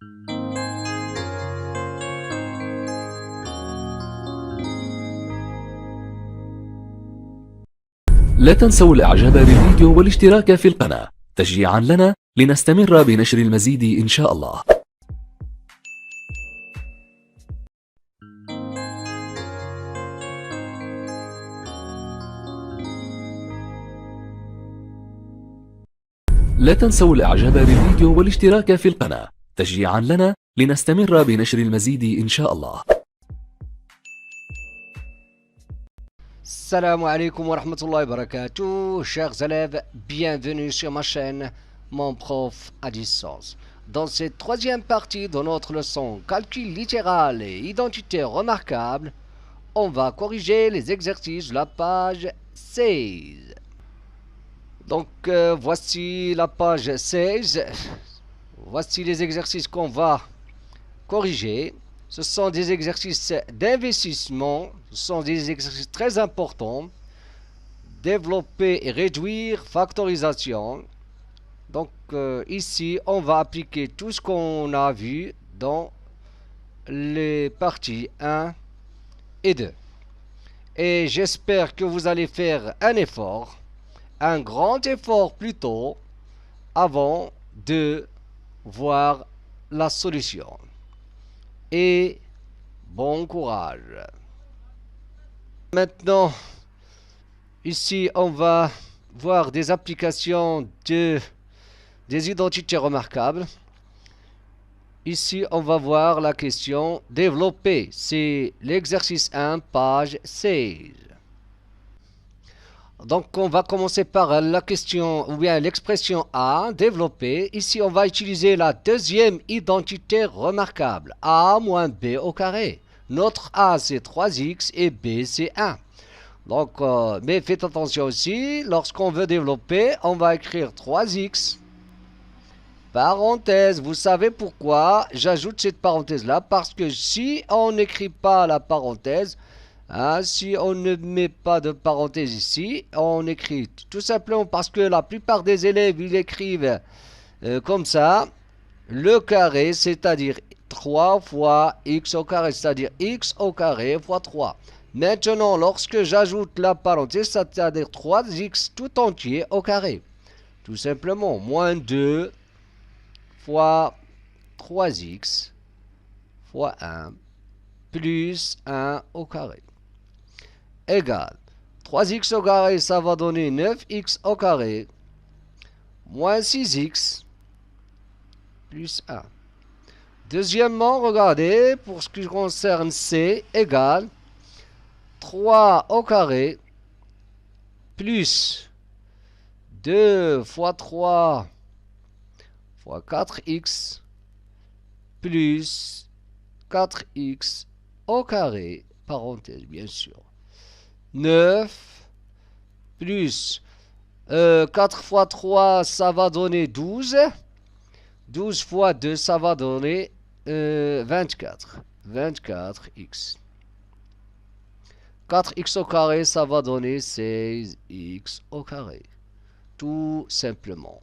لا تنسوا الاعجاب بالفيديو والاشتراك في القناة تشجيعا لنا لنستمر بنشر المزيد إن شاء الله. لا تنسوا الاعجاب بالفيديو والاشتراك في القناة تشجيعا لنا لنستمر بنشر المزيد إن شاء الله. Salam alaikum wa rahmatullahi wa barakatuh, chers élèves, bienvenue sur ma chaîne, mon prof à distance. Dans cette troisième partie de notre leçon calcul littéral et identité remarquable, on va corriger les exercices de la page 16. Donc voici la page 16, voici les exercices qu'on va corriger. Ce sont des exercices d'investissement, ce sont des exercices très importants. Développer et réduire, factorisation. Donc ici, on va appliquer tout ce qu'on a vu dans les parties 1 et 2. Et j'espère que vous allez faire un effort, un grand effort plutôt, avant de voir la solution. Et bon courage. Maintenant, ici, on va voir des applications des identités remarquables. Ici, on va voir la question développer. C'est l'exercice 1, page 16. Donc, on va commencer par la question, ou bien l'expression A, développer. Ici, on va utiliser la deuxième identité remarquable, A moins B au carré. Notre A, c'est 3x et B, c'est 1. Donc, mais faites attention aussi, lorsqu'on veut développer, on va écrire 3x, parenthèse. Vous savez pourquoi j'ajoute cette parenthèse-là? Parce que si on n'écrit pas la parenthèse, si on ne met pas de parenthèse ici, on écrit tout simplement parce que la plupart des élèves, ils écrivent comme ça, le carré, c'est-à-dire 3 fois x au carré, c'est-à-dire x au carré fois 3. Maintenant, lorsque j'ajoute la parenthèse, c'est-à-dire 3x tout entier au carré. Tout simplement, moins 2 fois 3x fois 1 plus 1 au carré. Égale 3x au carré, ça va donner 9x au carré, moins 6x, plus 1. Deuxièmement, regardez, pour ce qui concerne C, égale 3 au carré, plus 2 fois 3 fois 4x, plus 4x au carré, parenthèse bien sûr. 9 plus 4 fois 3, ça va donner 12. 12 fois 2, ça va donner 24. 24x. 4x au carré, ça va donner 16x au carré. Tout simplement.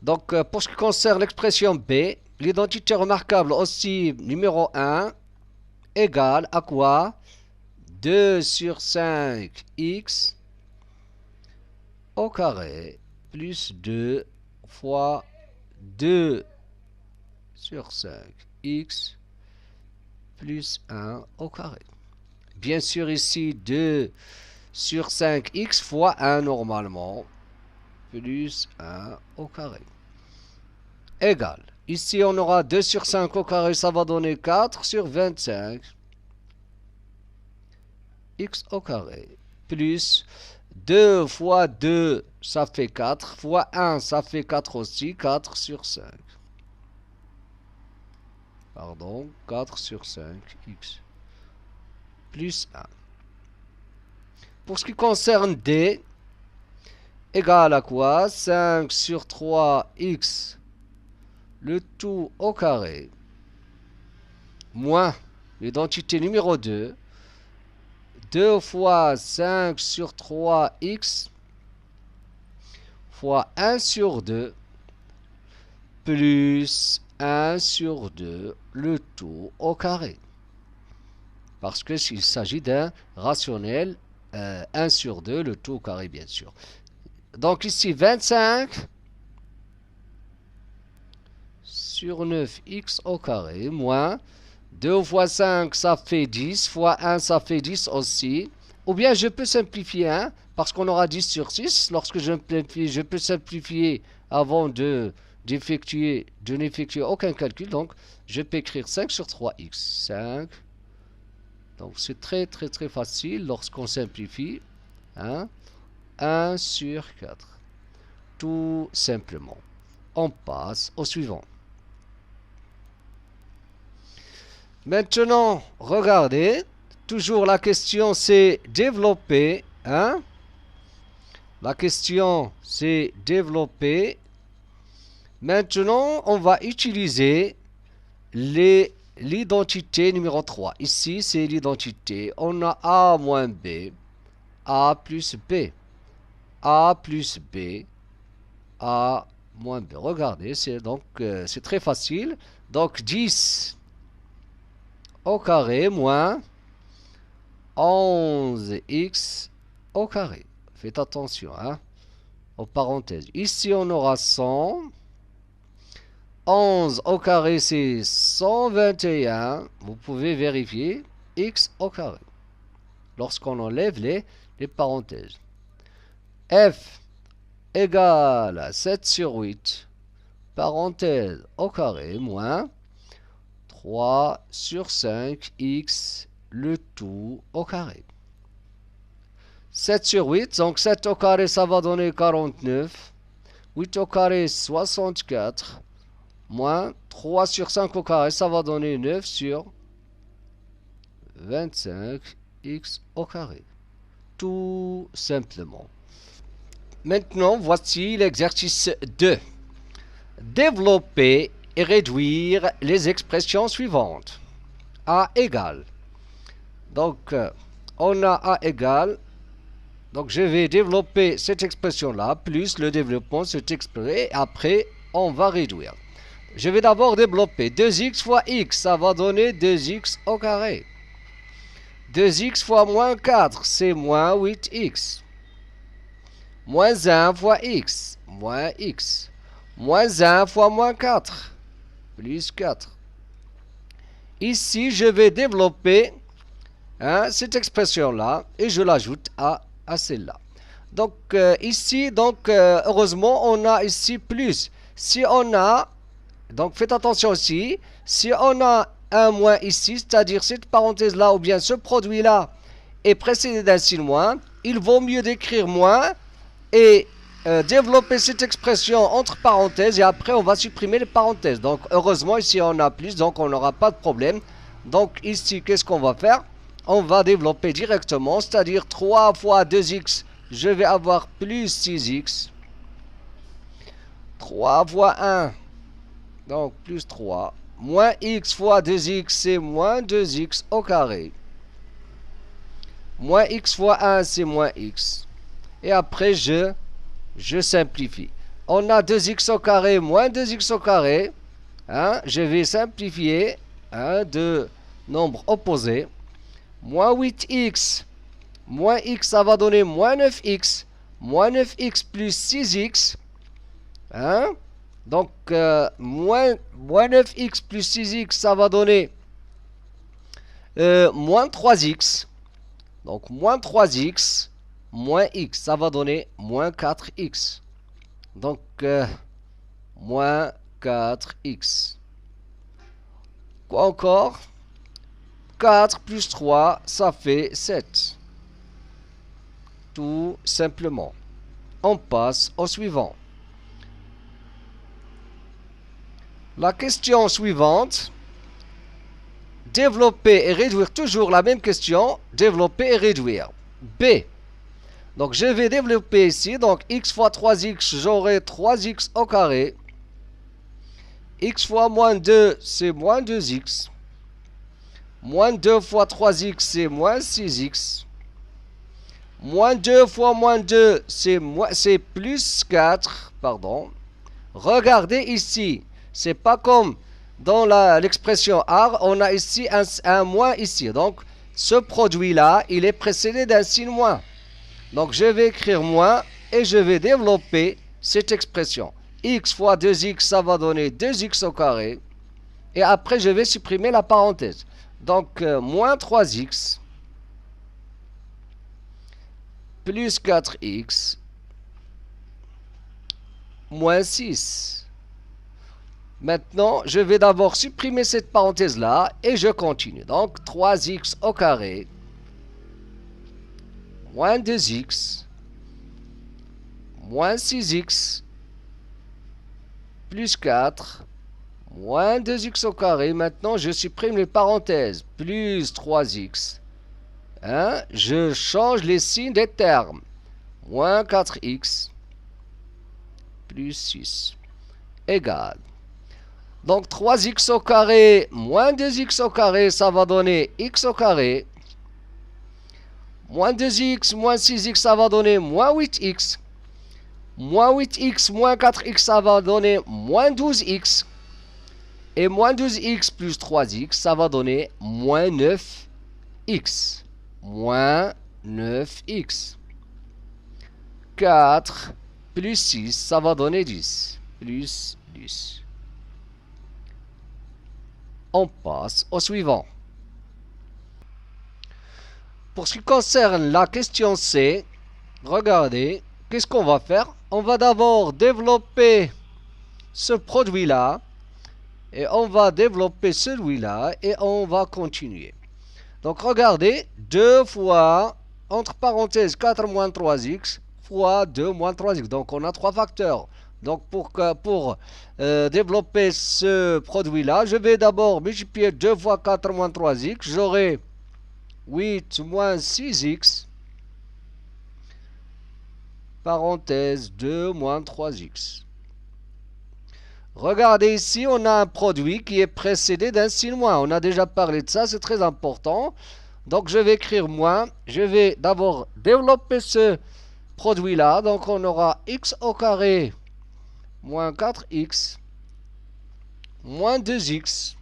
Donc, pour ce qui concerne l'expression B, l'identité remarquable aussi numéro 1 égale à quoi? 2 sur 5x au carré plus 2 fois 2 sur 5x plus 1 au carré. Bien sûr, ici 2 sur 5x fois 1 normalement plus 1 au carré. Égal. Ici, on aura 2 sur 5 au carré, ça va donner 4 sur 25 x au carré, plus 2 fois 2, ça fait 4, fois 1, ça fait 4 aussi, 4 sur 5. Pardon, 4 sur 5 x, plus 1. Pour ce qui concerne D, égal à quoi? 5 sur 3 x, le tout au carré, moins l'identité numéro 2, 2 fois 5 sur 3x fois 1 sur 2 plus 1 sur 2, le tout au carré. Parce que s'il s'agit d'un rationnel, 1 sur 2, le tout au carré, bien sûr. Donc ici, 25 sur 9x au carré, moins 2 fois 5, ça fait 10, fois 1, ça fait 10 aussi. Ou bien je peux simplifier, hein, parce qu'on aura 10 sur 6. Lorsque je peux simplifier avant de n'effectuer aucun calcul. Donc, je peux écrire 5 sur 3x. 5. Donc, c'est très facile lorsqu'on simplifie. Hein, 1 sur 4. Tout simplement. On passe au suivant. Maintenant, regardez. Toujours la question c'est développer. Hein? La question c'est développer. Maintenant, on va utiliser l'identité numéro 3. Ici, c'est l'identité. On a A moins B, A plus B, A plus B, A moins B. Regardez, c'est très facile. Donc, 10 au carré moins 11x au carré. Faites attention, hein, aux parenthèses. Ici, on aura 100. 11 au carré, c'est 121. Vous pouvez vérifier. X au carré. Lorsqu'on enlève les parenthèses. F égale à 7 sur 8. Parenthèse au carré, moins 3 sur 5. X, le tout au carré. 7 sur 8. Donc 7 au carré, ça va donner 49. 8 au carré, 64. Moins 3 sur 5 au carré, ça va donner 9 sur 25 x au carré. Tout simplement. Maintenant, voici l'exercice 2. Développer et réduire les expressions suivantes. A égale. Donc, on a A égale. Donc, je vais développer cette expression-là, plus le développement de cette expression. Et après, on va réduire. Je vais d'abord développer 2x fois x, ça va donner 2x au carré. 2x fois moins 4, c'est moins 8x. Moins 1 fois x, moins x. Moins 1 fois moins 4, plus 4. Ici, je vais développer cette expression-là et je l'ajoute à celle-là. Donc, ici, heureusement, on a ici plus. Si on a... Donc faites attention aussi, si on a un moins ici, c'est-à-dire cette parenthèse-là ou bien ce produit-là est précédé d'un signe moins, il vaut mieux d'écrire moins et développer cette expression entre parenthèses et après on va supprimer les parenthèses. Donc heureusement ici on a plus, donc on n'aura pas de problème. Donc ici qu'est-ce qu'on va faire? On va développer directement, c'est-à-dire 3 fois 2x, je vais avoir plus 6x. 3 fois 1. Donc, plus 3. Moins x fois 2x, c'est moins 2x au carré. Moins x fois 1, c'est moins x. Et après, je simplifie. On a 2x au carré, moins 2x au carré. Hein, je vais simplifier de nombres opposés. Moins 8x. Moins x, ça va donner moins 9x. Moins 9x plus 6x. Hein? Donc, moins 9x plus 6x, ça va donner moins 3x. Donc, moins 3x, moins x, ça va donner moins 4x. Donc, moins 4x. Quoi encore? 4 plus 3, ça fait 7. Tout simplement. On passe au suivant. La question suivante, développer et réduire, toujours la même question, développer et réduire. B. Donc je vais développer ici, donc x fois 3x, j'aurai 3x au carré. X fois moins 2, c'est moins 2x. Moins 2 fois 3x, c'est moins 6x. Moins 2 fois moins 2, c'est plus 4, pardon. Regardez ici. C'est pas comme dans l'expression AR, on a ici un moins ici. Donc, ce produit-là, il est précédé d'un signe moins. Donc, je vais écrire moins et je vais développer cette expression. X fois 2x, ça va donner 2x au carré. Et après, je vais supprimer la parenthèse. Donc, moins 3x plus 4x moins 6. Maintenant, je vais d'abord supprimer cette parenthèse-là et je continue. Donc, 3x au carré moins 2x moins 6x plus 4 moins 2x au carré. Maintenant, je supprime les parenthèses. Plus 3x. Hein? Je change les signes des termes. Moins 4x plus 6 égale. Donc 3x au carré moins 2x au carré, ça va donner x au carré. Moins 2x moins 6x, ça va donner moins 8x. Moins 8x moins 4x, ça va donner moins 12x. Et moins 12x plus 3x, ça va donner moins 9x. Moins 9x. 4 plus 6, ça va donner 10. Plus 10. On passe au suivant. Pour ce qui concerne la question C, regardez, qu'est-ce qu'on va faire? On va d'abord développer ce produit-là, et on va développer celui-là, et on va continuer. Donc regardez, 2 fois, entre parenthèses, 4 moins 3x, fois 2 moins 3x. Donc on a 3 facteurs. Donc pour développer ce produit-là, je vais d'abord multiplier 2 fois 4 moins 3x. J'aurai 8 moins 6x, parenthèse 2 moins 3x. Regardez ici, on a un produit qui est précédé d'un signe moins. On a déjà parlé de ça, c'est très important. Donc je vais écrire moins. Je vais d'abord développer ce produit-là. Donc on aura x au carré moins 4x moins 2x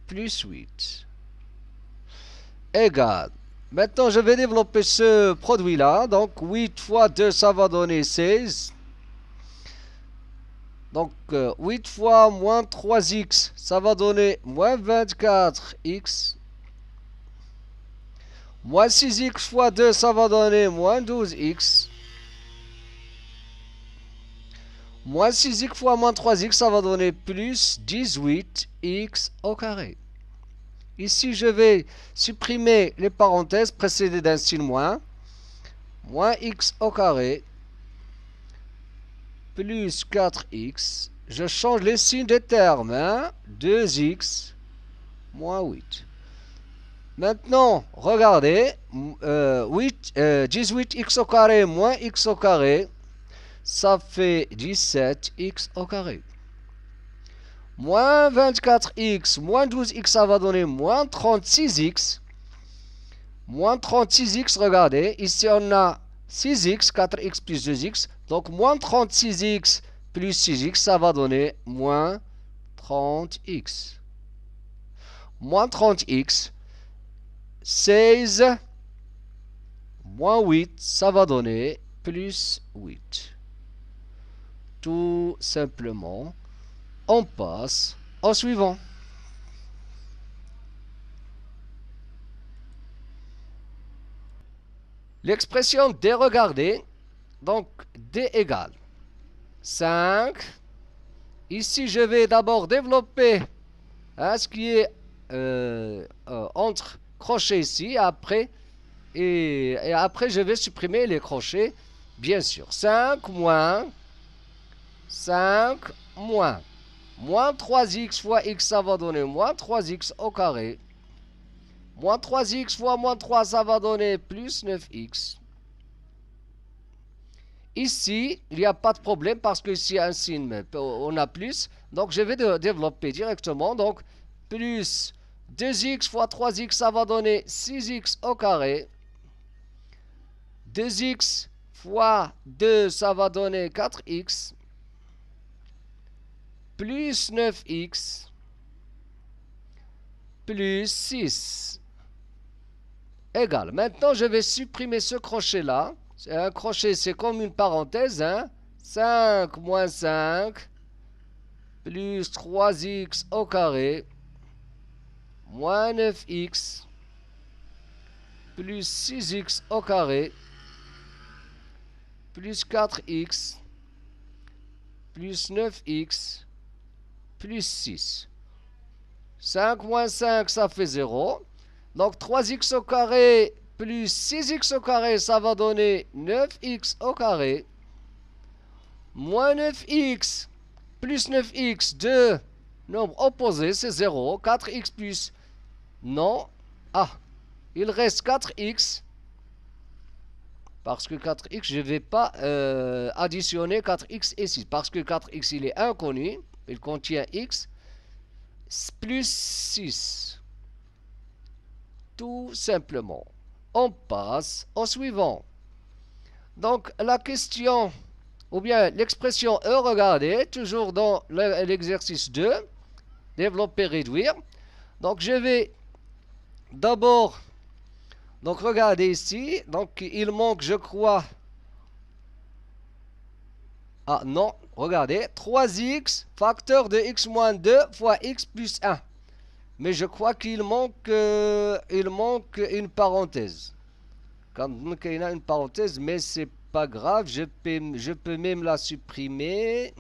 plus 8 égale. Maintenant, je vais développer ce produit-là. Donc 8 fois 2, ça va donner 16. Donc 8 fois moins 3x, ça va donner moins 24x. Moins 6x fois 2, ça va donner moins 12x. Moins 6x fois moins 3x, ça va donner plus 18x au carré. Ici, je vais supprimer les parenthèses précédées d'un signe moins. Moins x au carré plus 4x. Je change les signes des termes. Hein? 2x moins 8. Maintenant, regardez. 18x au carré moins x au carré. Ça fait 17x au carré. Moins 24x moins 12x, ça va donner moins 36x. Moins 36x, regardez. Ici, on a 6x, 4x plus 2x. Donc, moins 36x plus 6x, ça va donner moins 30x. Moins 30x. 16 moins 8, ça va donner plus 8. Tout simplement, on passe au suivant. L'expression D, regardez. Donc, D égale 5. Ici, je vais d'abord développer ce qui est entre crochets ici. Après, et après, je vais supprimer les crochets, bien sûr. 5 moins 5 moins. Moins 3x fois x, ça va donner moins 3x au carré. Moins 3x fois moins 3, ça va donner plus 9x. Ici, il n'y a pas de problème parce que ici, un signe, on a plus. Donc, je vais développer directement. Donc, plus 2x fois 3x, ça va donner 6x au carré. 2x fois 2, ça va donner 4x. plus 9x plus 6 égale. Maintenant, je vais supprimer ce crochet-là. Un crochet, c'est comme une parenthèse. Hein? 5 moins 5 plus 3x au carré moins 9x plus 6x au carré plus 4x plus 9x plus 6. 5 moins 5, ça fait 0. Donc 3x au carré plus 6x au carré, ça va donner 9x au carré. Moins 9x plus 9x, 2 nombres opposés, c'est 0. 4x plus... Non. Ah, il reste 4x. Parce que 4x, je ne vais pas additionner 4x et 6. Parce que 4x, il est inconnu. Il contient x. Plus 6. Tout simplement. On passe au suivant. Donc, la question, ou bien l'expression E, regardez, toujours dans l'exercice 2, développer, réduire. Donc, je vais d'abord, donc regardez ici, donc il manque, je crois, ah non, regardez, 3x, facteur de x moins 2 fois x plus 1. Mais je crois qu'il manque une parenthèse. Comme il y a une parenthèse, mais c'est pas grave, je peux même la supprimer.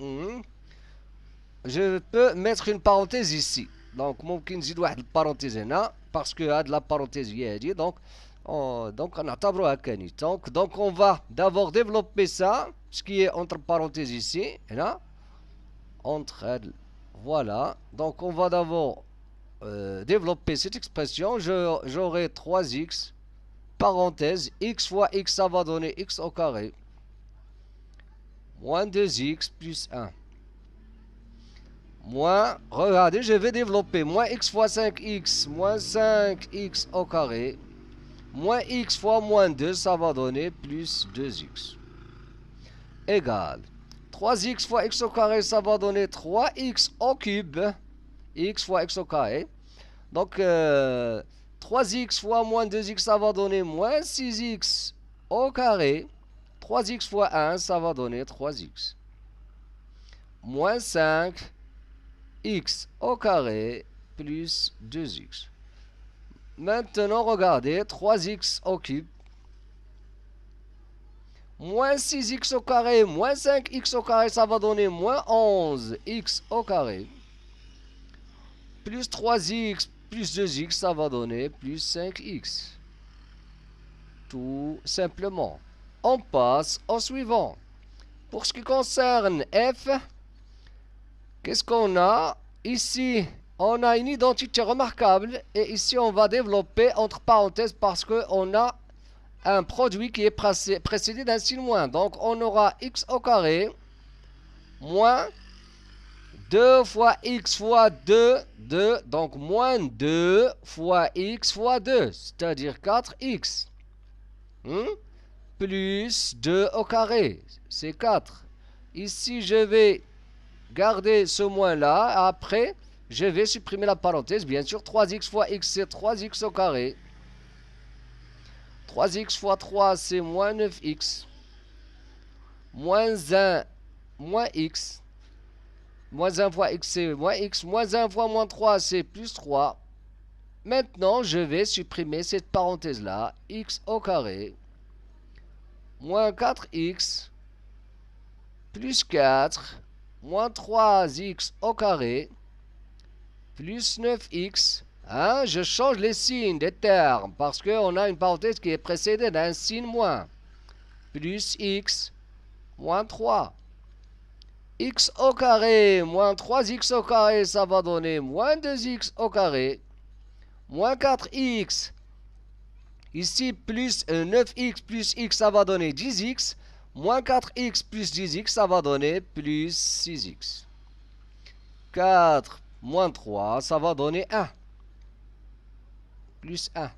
Je peux mettre une parenthèse ici. Donc, ممكن نزيد واحد البارونتيز هنا parce que هاد la parenthèse هي هادي. Donc نعتبروها كانت. Donc on va d'abord développer ça, ce qui est entre parenthèses ici, là, entre, voilà. Donc on va d'abord développer cette expression. J'aurai 3x, parenthèse, x fois x, ça va donner x au carré, moins 2x plus 1. Moins, regardez, je vais développer, moins x fois 5x, moins 5x au carré, moins x fois moins 2, ça va donner plus 2x. Égale, 3x fois x au carré, ça va donner 3x au cube, x fois x au carré. Donc, 3x fois moins 2x, ça va donner moins 6x au carré. 3x fois 1, ça va donner 3x. Moins 5 x au carré plus 2x. Maintenant, regardez, 3x au cube, moins 6x au carré, moins 5x au carré, ça va donner moins 11x au carré, plus 3x plus 2x, ça va donner plus 5x. Tout simplement. On passe au suivant. Pour ce qui concerne f, qu'est-ce qu'on a? Ici, on a une identité remarquable et ici, on va développer entre parenthèses parce qu'on a un produit qui est précédé d'un signe moins. Donc, on aura x au carré moins 2 fois x fois 2, 2, donc moins 2 fois x fois 2, c'est-à-dire 4x. Plus 2 au carré, c'est 4. Ici, je vais garder ce moins là. Après, je vais supprimer la parenthèse. Bien sûr, 3x fois x, c'est 3x au carré. 3x fois 3, c'est moins 9x. Moins 1, moins x. Moins 1 fois x, c'est moins x. Moins 1 fois moins 3, c'est plus 3. Maintenant, je vais supprimer cette parenthèse-là. X au carré. Moins 4x. Plus 4. Moins 3x au carré, plus 9x. Hein, je change les signes des termes parce qu'on a une parenthèse qui est précédée d'un signe moins. Plus x, moins 3. X au carré, moins 3x au carré, ça va donner moins 2x au carré. Moins 4x. Ici, plus 9x plus x, ça va donner 10x. Moins 4x plus 10x, ça va donner plus 6x. 4 moins 3, ça va donner 1. Plus 1.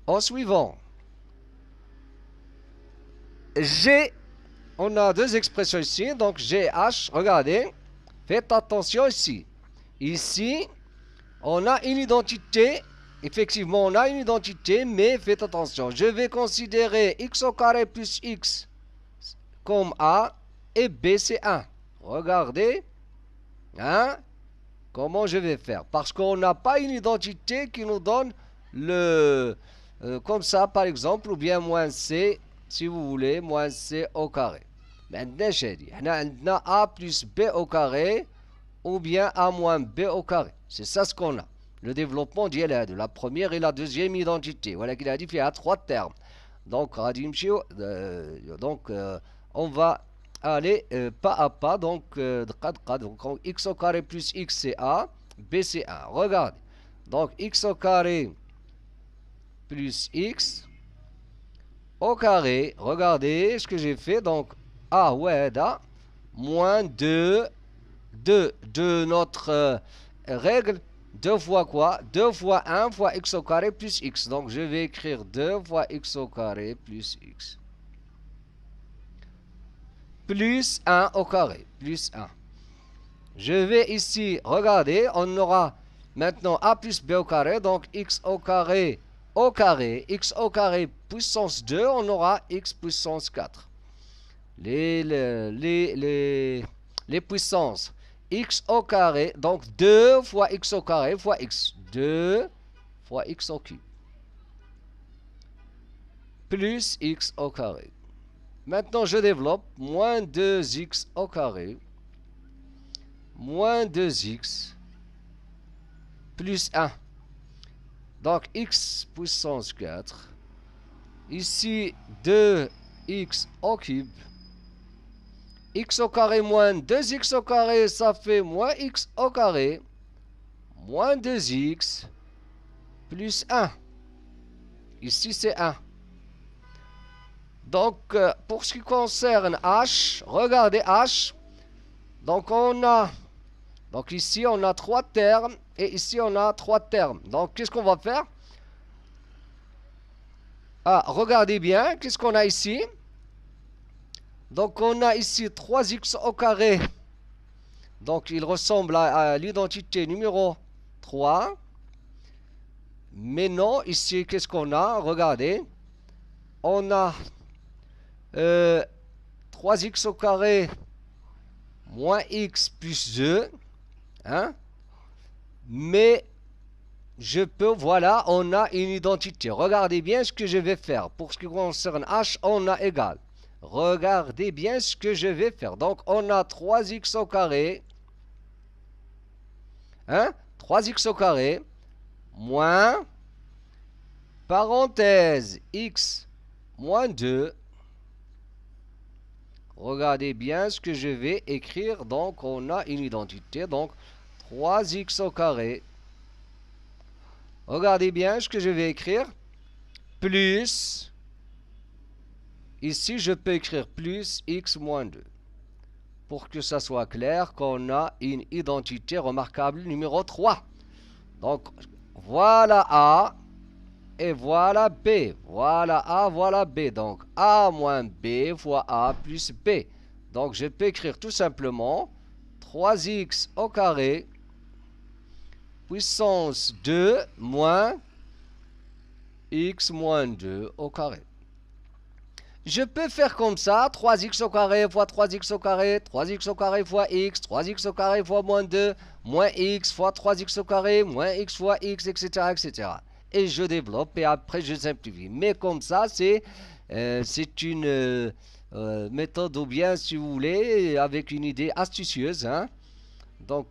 Au suivant. G on a deux expressions ici. Donc GH, regardez, faites attention ici. Ici, on a une identité. Effectivement, on a une identité, mais faites attention. Je vais considérer x au carré plus x comme A et B c'est 1. Regardez, hein, comment je vais faire. Parce qu'on n'a pas une identité qui nous donne le... comme ça, par exemple, ou bien moins C, si vous voulez, moins C au carré. Maintenant, j'ai dit, on a A plus B au carré, ou bien A moins B au carré. C'est ça ce qu'on a. Le développement de la première et la deuxième identité. Voilà qu'il a dit, il y a 3 termes. Donc, on va aller pas à pas. Donc, x au carré plus x c'est A, B c'est 1. Regardez. Donc, x au carré plus x au carré. Regardez ce que j'ai fait. Donc, A, ouais, da, moins 2 de notre règle. 2 fois quoi? 2 fois 1 fois x au carré plus x. Donc, je vais écrire 2 fois x au carré plus x. Plus 1 au carré. Plus 1. Je vais ici, regardez, on aura maintenant a plus b au carré. Donc, x au carré, x au carré puissance 2, on aura x puissance 4. Les puissances. X au carré, donc 2 fois x au carré fois x. 2 fois x au cube. Plus x au carré. Maintenant, je développe moins 2x au carré. Moins 2x. Plus 1. Donc, x puissance 4. Ici, 2x au cube. X au carré moins 2x au carré, ça fait moins x au carré, moins 2x, plus 1. Ici, c'est 1. Donc, pour ce qui concerne h, regardez h. Donc, ici, on a 3 termes, et ici, on a 3 termes. Donc, qu'est-ce qu'on va faire? Ah, regardez bien, qu'est-ce qu'on a ici? Donc, on a ici 3x au carré. Donc, il ressemble à l'identité numéro 3. Mais non, ici, qu'est-ce qu'on a? Regardez. On a 3x au carré moins x plus 2. Hein? Mais je peux, voilà, on a une identité. Regardez bien ce que je vais faire. Pour ce qui concerne h, on a égal. Regardez bien ce que je vais faire. Donc, on a 3x au carré. Hein? 3x au carré. Moins. Parenthèse. X moins 2. Regardez bien ce que je vais écrire. Donc, on a une identité. Donc, 3x au carré. Regardez bien ce que je vais écrire. Plus. Ici, je peux écrire plus x moins 2. Pour que ça soit clair qu'on a une identité remarquable numéro 3. Donc, voilà A et voilà B. Voilà A, voilà B. Donc, A moins B fois A plus B. Donc, je peux écrire tout simplement 3x au carré puissance 2 moins x moins 2 au carré. Je peux faire comme ça, 3x au carré fois 3x au carré, 3x au carré fois x, 3x au carré fois moins 2, moins x fois 3x au carré, moins x fois x, etc., etc. Et je développe et après je simplifie. Mais comme ça, c'est une méthode, ou bien, si vous voulez, avec une idée astucieuse. Hein? Donc,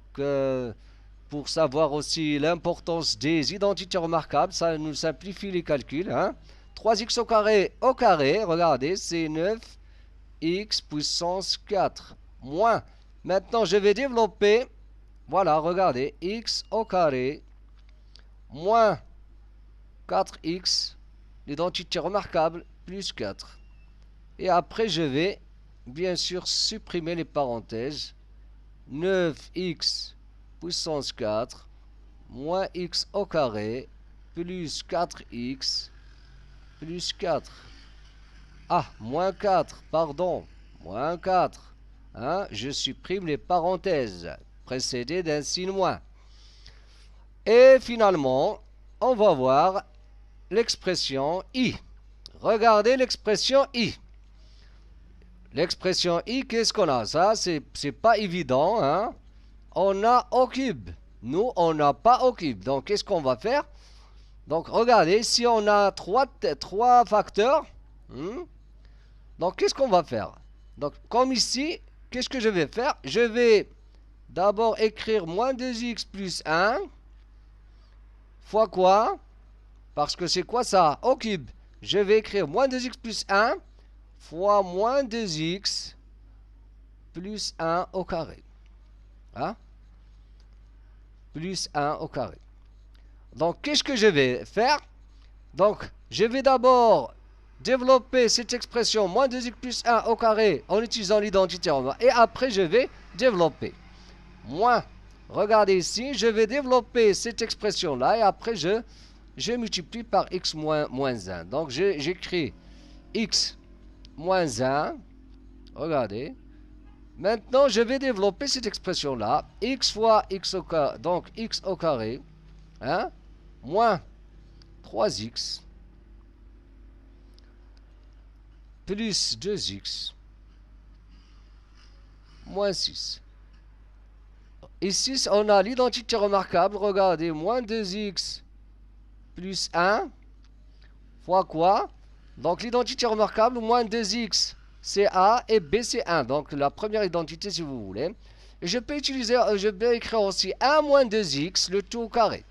pour savoir aussi l'importance des identités remarquables, ça nous simplifie les calculs. Hein? 3x au carré, regardez, c'est 9x puissance 4. Moins, maintenant je vais développer, voilà, regardez, x au carré, moins 4x, l'identité remarquable, plus 4. Et après je vais, bien sûr, supprimer les parenthèses. 9x puissance 4, moins x au carré, plus 4x, plus 4. Ah, moins 4, pardon. moins 4. Hein? Je supprime les parenthèses précédées d'un signe moins. Et finalement, on va voir l'expression I. Regardez l'expression I. L'expression I, qu'est-ce qu'on a? Ça, c'est pas évident. Hein? On a au cube. Nous, on n'a pas au cube. Donc, qu'est-ce qu'on va faire? Donc, regardez, si on a trois facteurs, donc qu'est-ce qu'on va faire? Donc, comme ici, qu'est-ce que je vais faire? Je vais d'abord écrire moins 2x plus 1 fois quoi? Parce que c'est quoi ça? Au cube. Je vais écrire moins 2x plus 1 fois moins 2x plus 1 au carré. Hein? Plus 1 au carré. Donc, qu'est-ce que je vais faire? Donc, je vais d'abord développer cette expression moins 2x plus 1 au carré en utilisant l'identité en bas. Et après, je vais développer. Moins. Regardez ici, je vais développer cette expression-là et après, je multiplie par x moins 1. Donc, j'écris x moins 1. Regardez. Maintenant, je vais développer cette expression-là. X fois x au carré. Donc, x au carré. Hein? Moins 3x. Plus 2x. Moins 6. Ici, on a l'identité remarquable. Regardez, moins 2x plus 1 fois quoi? Donc, l'identité remarquable, moins 2x, c'est A et B, c'est 1. Donc, la première identité, si vous voulez. Et je peux écrire aussi 1 moins 2x, le tout au carré.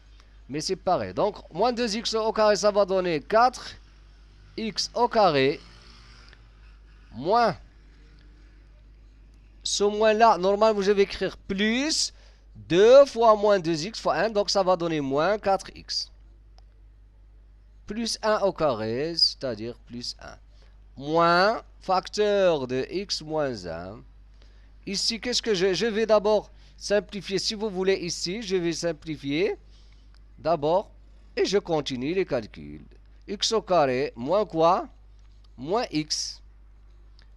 Mais c'est pareil. Donc, moins 2x au carré, ça va donner 4x au carré. Moins. Ce moins-là, normalement, je vais écrire plus 2 fois moins 2x fois 1. Donc, ça va donner moins 4x. Plus 1 au carré, c'est-à-dire plus 1. Moins facteur de x moins 1. Ici, qu'est-ce que je vais d'abord simplifier. Si vous voulez ici, je vais simplifier d'abord. Et je continue les calculs. X au carré, moins quoi? Moins x.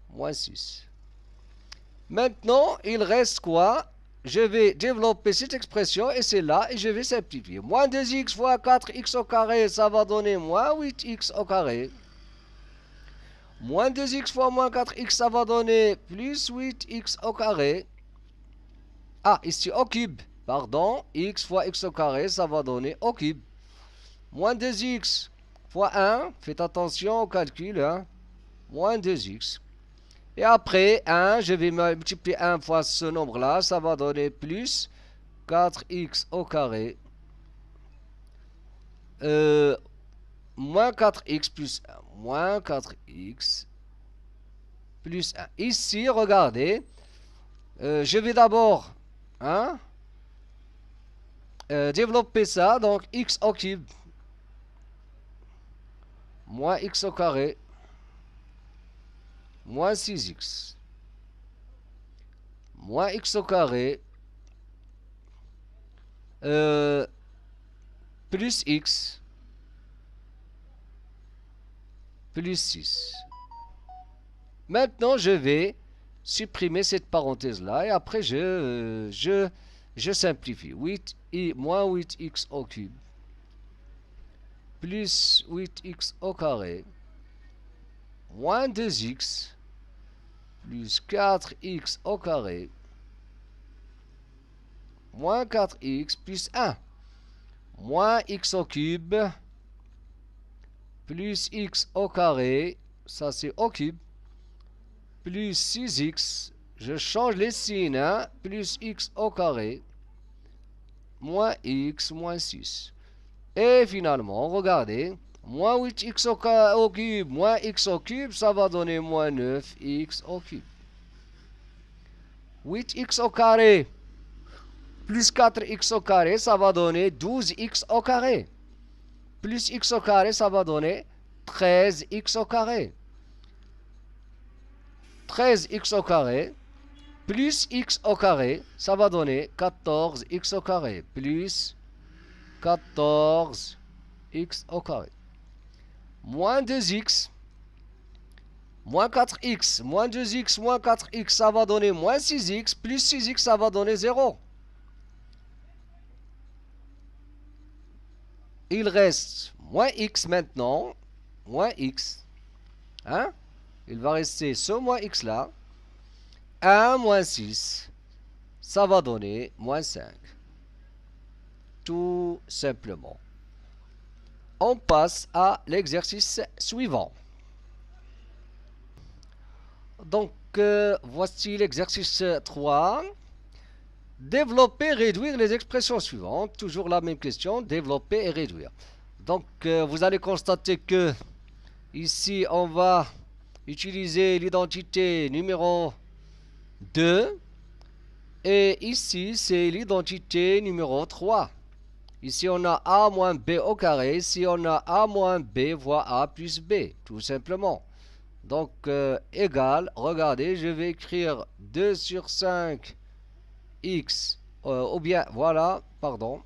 Moins 6. Maintenant, il reste quoi? Je vais développer cette expression et c'est là et je vais simplifier. Moins 2x fois 4x au carré, ça va donner moins 8x au carré. Moins 2x fois moins 4x, ça va donner plus 8x au carré. Ah, ici au cube. Pardon, x fois x au carré, ça va donner au cube. Moins 2x fois 1, faites attention au calcul. Hein. Moins 2x. Et après, 1, je vais multiplier 1 fois ce nombre-là, ça va donner plus 4x au carré. Moins 4x plus 1. Moins 4x plus 1. Ici, regardez, je vais d'abord développer ça. Donc, x au cube moins x au carré moins 6x moins x au carré plus x plus 6. Maintenant, je vais supprimer cette parenthèse-là et après, je simplifie. Moins 8x au cube plus 8x au carré moins 2x plus 4x au carré moins 4x plus 1 moins x au cube plus x au carré, ça c'est au cube, plus 6x, je change les signes, hein, plus x au carré, moins x, moins 6. Et finalement, regardez, moins 8x au cube, moins x au cube, ça va donner moins 9x au cube. 8x au carré, plus 4x au carré, ça va donner 12x au carré. Plus x au carré, ça va donner 13x au carré. 13x au carré, plus x au carré, ça va donner 14x au carré. Plus 14x au carré. Moins 2x, Moins 4x, moins 2x, moins 4x, ça va donner moins 6x, plus 6x, ça va donner 0. Il reste moins x maintenant, moins x. Hein? Il va rester ce moins x là. 1 moins 6, ça va donner moins 5. Tout simplement. On passe à l'exercice suivant. Donc, voici l'exercice 3. Développer, réduire les expressions suivantes. Toujours la même question, développer et réduire. Donc, vous allez constater que ici, on va utiliser l'identité numéro 2. Et ici, c'est l'identité numéro 3. Ici, on a a moins b au carré. Ici, on a a moins b fois a plus b, tout simplement. Donc, égal, regardez, je vais écrire 2 sur 5 x, ou bien, voilà, pardon,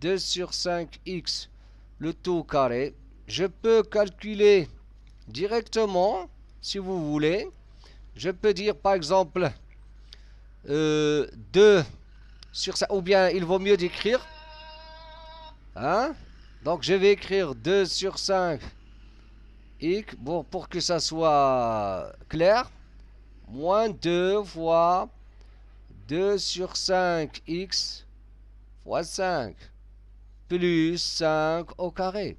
2 sur 5 x, le tout carré. Je peux calculer directement, si vous voulez. Je peux dire, par exemple, 2 sur 5, ou bien il vaut mieux d'écrire. Hein? Donc, je vais écrire 2 sur 5 x, bon, pour que ça soit clair, moins 2 fois 2 sur 5 x fois 5 plus 5 au carré.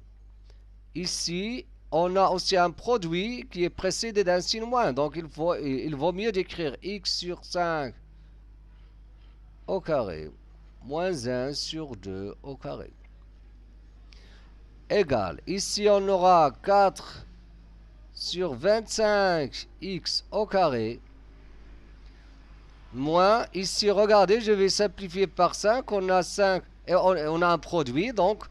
Ici, on a aussi un produit qui est précédé d'un signe moins. Donc, il vaut mieux d'écrire x sur 5 au carré moins 1 sur 2 au carré. Égal. Ici, on aura 4 sur 25 x au carré moins, ici, regardez, je vais simplifier par 5. On a 5 et on a un produit, donc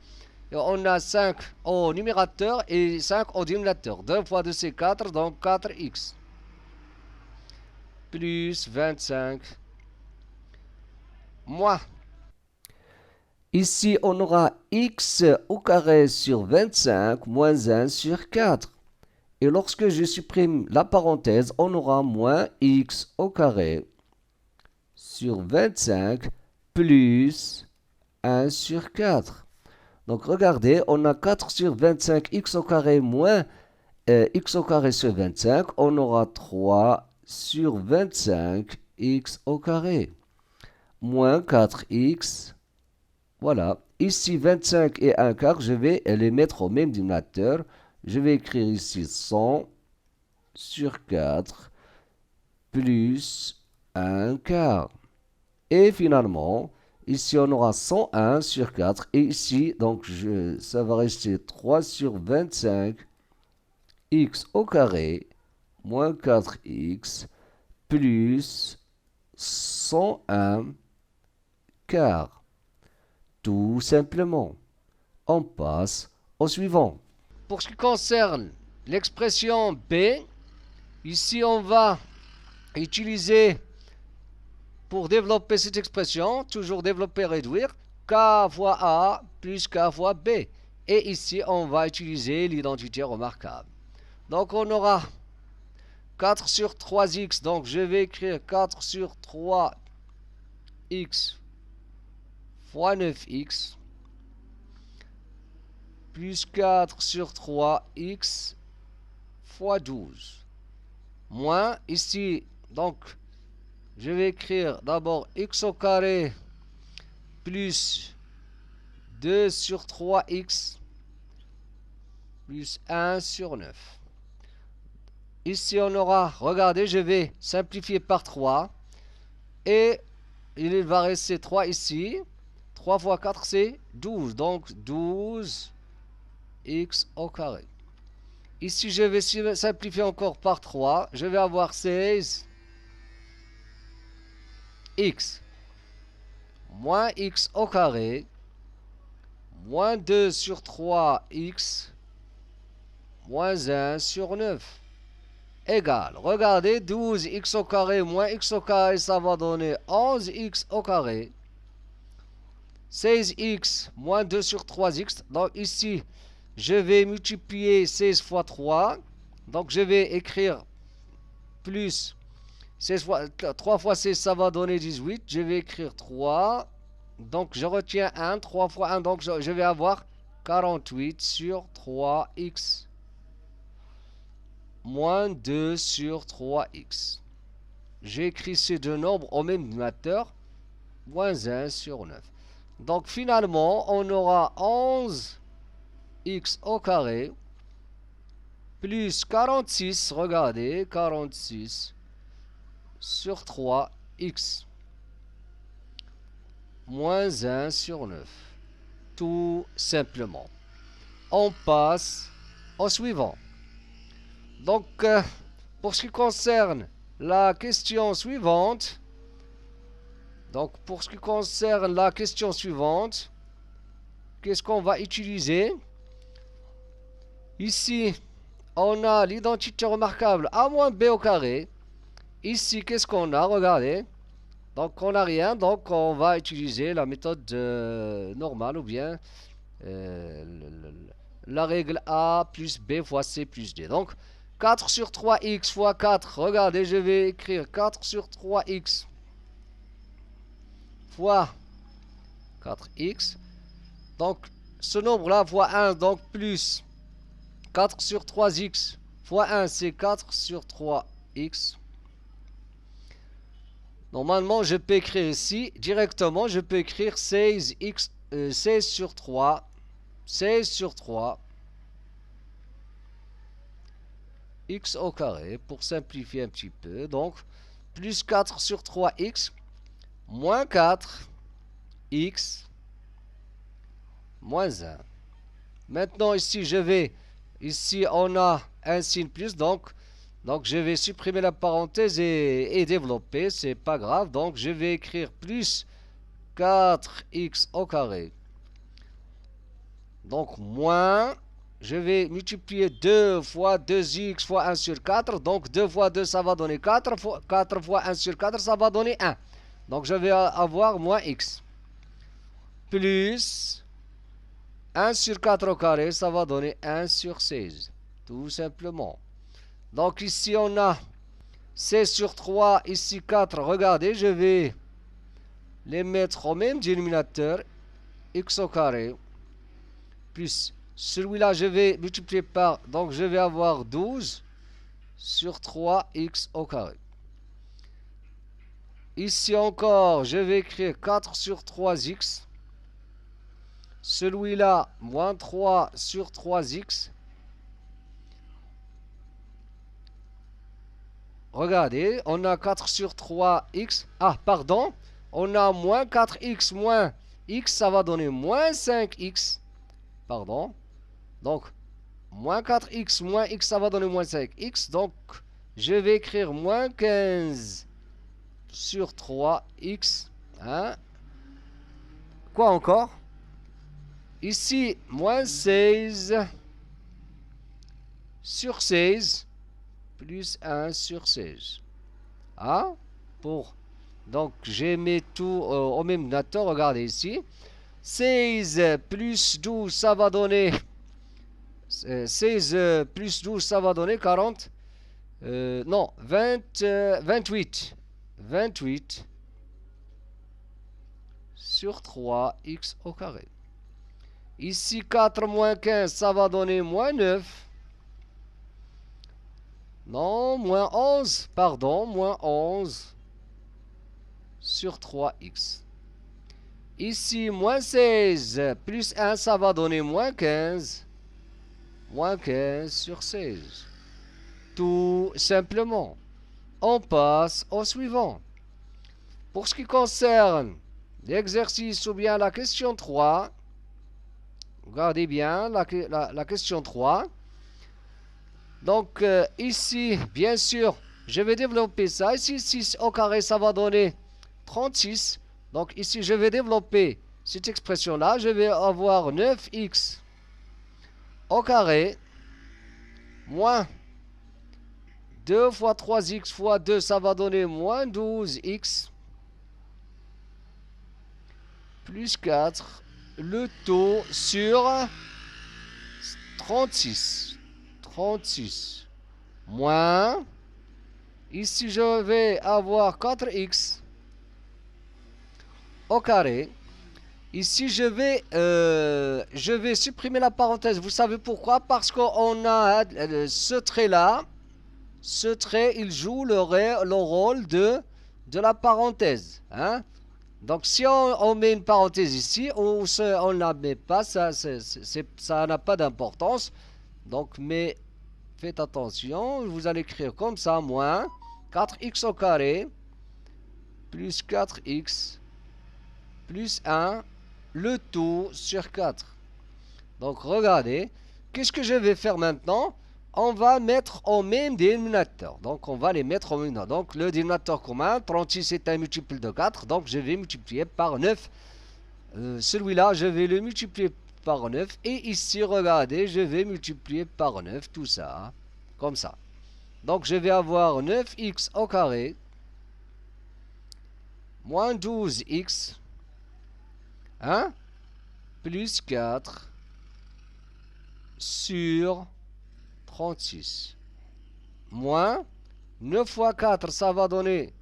on a 5 au numérateur et 5 au dénominateur. 2 fois 2, c'est 4, donc 4x plus 25 moins. Ici, on aura x au carré sur 25 moins 1 sur 4. Et lorsque je supprime la parenthèse, on aura moins x au carré sur 25 plus 1 sur 4. Donc, regardez, on a 4 sur 25 x au carré moins x au carré sur 25. On aura 3 sur 25 x au carré moins 4x. Voilà. Ici, 25 et 1 quart, je vais les mettre au même dénominateur. Je vais écrire ici 100 sur 4 plus 1 quart. Et finalement, ici, on aura 101 sur 4. Et ici, donc, ça va rester 3 sur 25 x au carré moins 4x plus 101 quart. Tout simplement. On passe au suivant. Pour ce qui concerne l'expression B, ici, on va utiliser, pour développer cette expression, toujours développer, réduire, k fois a plus k fois b. Et ici, on va utiliser l'identité remarquable. Donc, on aura 4 sur 3x. Donc, je vais écrire 4 sur 3x fois 9x plus 4 sur 3x fois 12. Moins, ici, donc, je vais écrire d'abord x au carré plus 2 sur 3x plus 1 sur 9. Ici, on aura, regardez, je vais simplifier par 3. Et il va rester 3 ici. 3 fois 4, c'est 12. Donc, 12x au carré. Ici, je vais simplifier encore par 3. Je vais avoir 16x moins x au carré moins 2 sur 3x moins 1 sur 9 égale, regardez, 12x au carré moins x au carré, ça va donner 11x au carré. 16x moins 2 sur 3x. Donc ici, je vais multiplier 16 fois 3. Donc je vais écrire plus 3 fois 16, ça va donner 18. Je vais écrire 3. Donc je retiens 1. 3 fois 1, donc je vais avoir 48 sur 3x. Moins 2 sur 3x. J'ai écrit ces deux nombres au même numérateur. Moins 1 sur 9. Donc finalement, on aura 11x au carré plus 46, regardez, 46 sur 3x moins 1 sur 9. Tout simplement. On passe au suivant. Donc, pour ce qui concerne la question suivante, qu'est-ce qu'on va utiliser? Ici, on a l'identité remarquable a moins b au carré. Ici, qu'est-ce qu'on a? Regardez. Donc, on n'a rien. Donc, on va utiliser la méthode normale ou bien la règle a plus b fois c plus d. Donc, 4 sur 3x fois 4. Regardez, je vais écrire 4 sur 3x fois 4x. Donc, ce nombre-là fois 1, donc plus 4 sur 3x fois 1, c'est 4 sur 3x. Normalement, je peux écrire ici, directement, je peux écrire 16 sur 3. 16 sur 3. X au carré, pour simplifier un petit peu. Donc, plus 4 sur 3x, moins 4, x, moins 1. Maintenant, ici, ici, on a un signe plus, donc je vais supprimer la parenthèse et développer, c'est pas grave. Donc, je vais écrire plus 4x au carré. Donc, moins, je vais multiplier 2 fois 2x fois 1 sur 4. Donc, 2 fois 2, ça va donner 4. 4 fois 1 sur 4, ça va donner 1. Donc, je vais avoir moins x. Plus 1 sur 4 au carré, ça va donner 1 sur 16. Tout simplement. Donc, ici, on a 16 sur 3, ici 4. Regardez, je vais les mettre au même dénominateur. X au carré. Plus celui-là, je vais multiplier par, donc je vais avoir 12 sur 3x au carré. Ici encore, je vais écrire 4 sur 3x. Celui-là, moins 3 sur 3x. Regardez, on a 4 sur 3x. Ah, pardon. On a moins 4x moins x, ça va donner moins 5x. Pardon. Donc, moins 4x moins x, ça va donner moins 5x. Donc, je vais écrire moins 15 sur 3x. Hein? Quoi encore? Ici, moins 16 sur 16 plus 1 sur 16. Ah? Donc, j'ai mis tout au même dénominateur. Regardez ici. 16 plus 12, ça va donner 16 plus 12, ça va donner 40. Non, 28. 28 sur 3x au carré. Ici, 4 moins 15, ça va donner moins 9. Non, moins 11. Pardon, moins 11 sur 3x. Ici, moins 16 plus 1, ça va donner moins 15. Moins 15 sur 16. Tout simplement. On passe au suivant. Pour ce qui concerne l'exercice ou bien la question 3, regardez bien la question 3. Donc, ici, bien sûr, je vais développer ça. Ici, 6 au carré, ça va donner 36. Donc, ici, je vais développer cette expression-là. Je vais avoir 9x au carré moins 2 fois 3x fois 2, ça va donner moins 12x plus 4, le tout sur 36. 36. moins, ici je vais avoir 4x au carré. Ici je vais supprimer la parenthèse. Vous savez pourquoi? Parce qu'on a ce trait là. Ce trait, il joue le rôle de la parenthèse. Hein? Donc si on met une parenthèse ici, ou on ne la met pas, ça n'a pas d'importance. Donc, mais faites attention, vous allez écrire comme ça, moins 4x au carré, plus 4x, plus 1, le tout sur 4. Donc, regardez, qu'est-ce que je vais faire maintenant? On va mettre au même dénominateur. Donc, on va les mettre au même dénominateur. Donc, le dénominateur commun, 36 est un multiple de 4. Donc, je vais multiplier par 9. Celui-là, je vais le multiplier par 9. Et ici, regardez, je vais multiplier par 9. Tout ça, comme ça. Donc, je vais avoir 9x au carré, moins 12x, hein, plus 4 sur 36. Moins 9 fois 4, ça va donner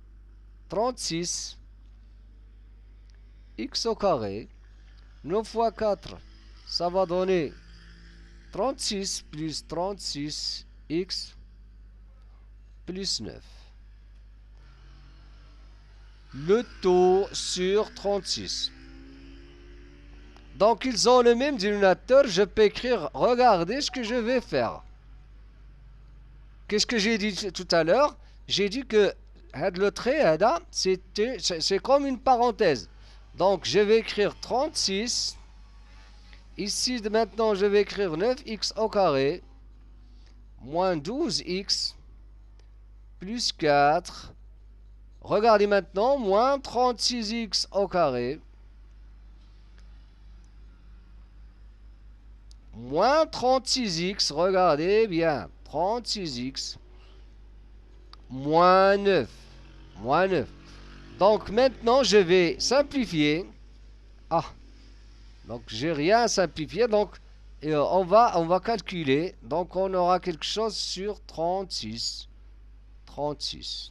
36. X au carré. 9 fois 4, ça va donner 36 plus 36 x plus 9. Le tout sur 36. Donc, ils ont le même dénominateur. Je peux écrire, regardez ce que je vais faire. Qu'est-ce que j'ai dit tout à l'heure? J'ai dit que le trait, c'est comme une parenthèse. Donc, je vais écrire 36. Ici, maintenant, je vais écrire 9x au carré, moins 12x, plus 4. Regardez maintenant, moins 36x au carré, moins 36x, regardez bien, 36x, moins 9, moins 9. Donc maintenant, je vais simplifier. Ah, donc j'ai rien simplifié, donc on va calculer. Donc on aura quelque chose sur 36. 36.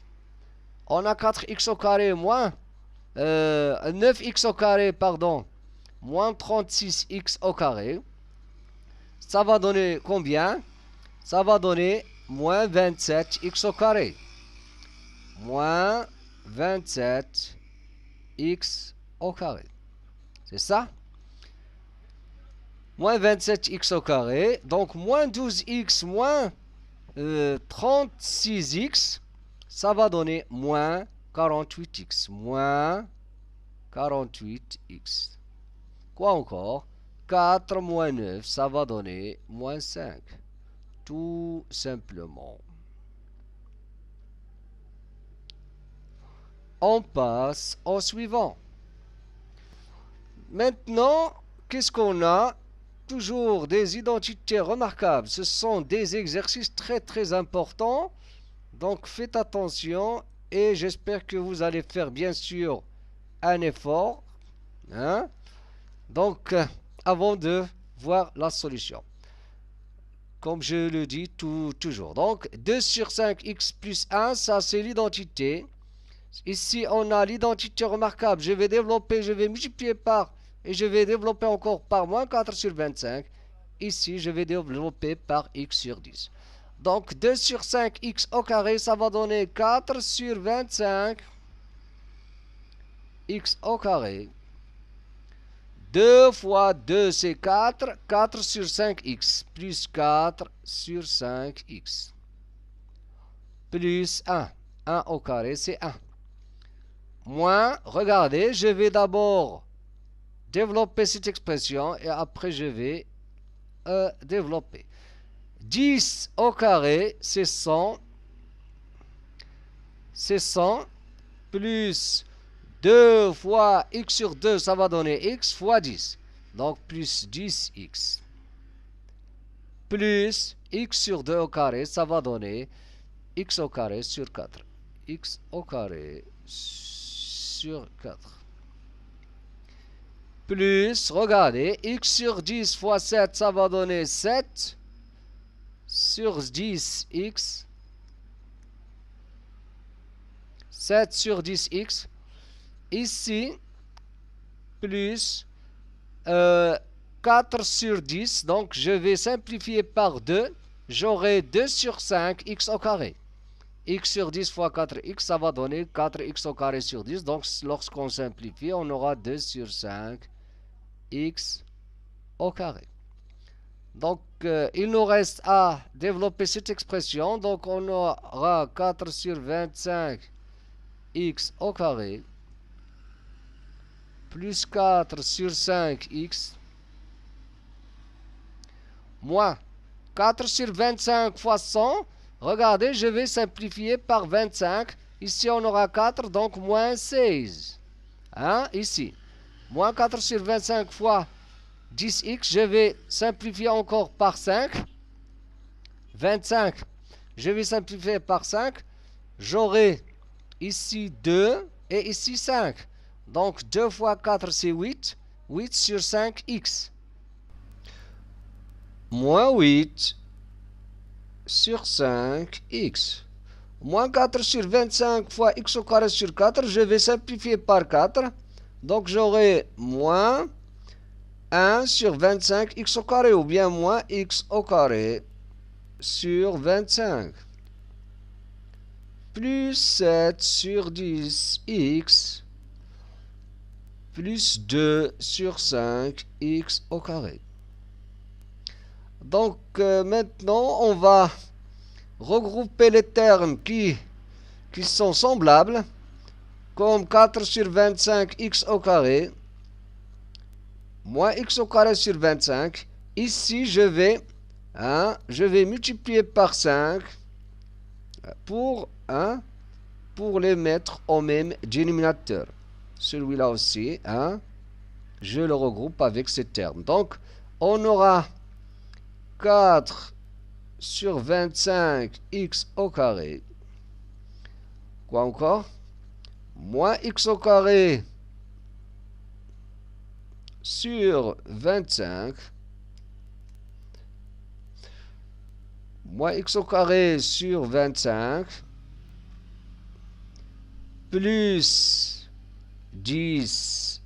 On a 4x au carré moins 9x au carré, pardon, moins 36x au carré. Ça va donner combien? Ça va donner moins 27x au carré. Moins 27x au carré. C'est ça? Moins 27x au carré. Donc, moins 12x moins 36x. Ça va donner moins 48x. Moins 48x. Quoi encore? 4 moins 9, ça va donner moins 5. Tout simplement. On passe au suivant. Maintenant, qu'est-ce qu'on a? Toujours des identités remarquables. Ce sont des exercices très très importants. Donc faites attention et j'espère que vous allez faire bien sûr un effort. Hein? Donc, avant de voir la solution. Comme je le dis toujours. Donc, 2 sur 5x plus 1, ça c'est l'identité. Ici, on a l'identité remarquable. Je vais développer, je vais multiplier par, et je vais développer encore par moins 4 sur 25. Ici, je vais développer par x sur 10. Donc, 2 sur 5x au carré, ça va donner 4 sur 25 x au carré. 2 fois 2, c'est 4. 4 sur 5x, plus 4 sur 5x. Plus 1. 1 au carré, c'est 1. Moins, regardez, je vais d'abord développer cette expression et après je vais développer. 10 au carré, c'est 100. C'est 100 plus 2 fois x sur 2, ça va donner x fois 10. Donc, plus 10x. Plus x sur 2 au carré, ça va donner x au carré sur 4. X au carré sur 4. Plus, regardez, x sur 10 fois 7, ça va donner 7 sur 10x 7 sur 10x. Ici, plus 4 sur 10. Donc, je vais simplifier par 2. J'aurai 2 sur 5 x au carré. X sur 10 fois 4x, ça va donner 4x au carré sur 10. Donc, lorsqu'on simplifie, on aura 2 sur 5 x au carré. Donc, il nous reste à développer cette expression. Donc, on aura 4 sur 25 x au carré plus 4 sur 5x moins 4 sur 25 fois 100. Regardez, je vais simplifier par 25. Ici, on aura 4, donc moins 16. Hein? Ici, moins 4 sur 25 fois 10x, je vais simplifier encore par 5. 25, je vais simplifier par 5. J'aurai ici 2 et ici 5. Donc 2 fois 4, c'est 8. 8 sur 5x. Moins 8 sur 5x. Moins 4 sur 25 fois x au carré sur 4. Je vais simplifier par 4. Donc j'aurai moins 1 sur 25 x au carré ou bien moins x au carré sur 25 plus 7 sur 10 x plus 2 sur 5 x au carré. Donc maintenant on va regrouper les termes qui sont semblables comme 4 sur 25 x au carré moins x au carré sur 25. Ici, je vais multiplier par 5 pour les mettre au même dénominateur. Celui-là aussi, je le regroupe avec ces termes. Donc, on aura 4 sur 25 x au carré. Quoi encore? Moins x au carré sur 25 moins x au carré sur 25 plus 10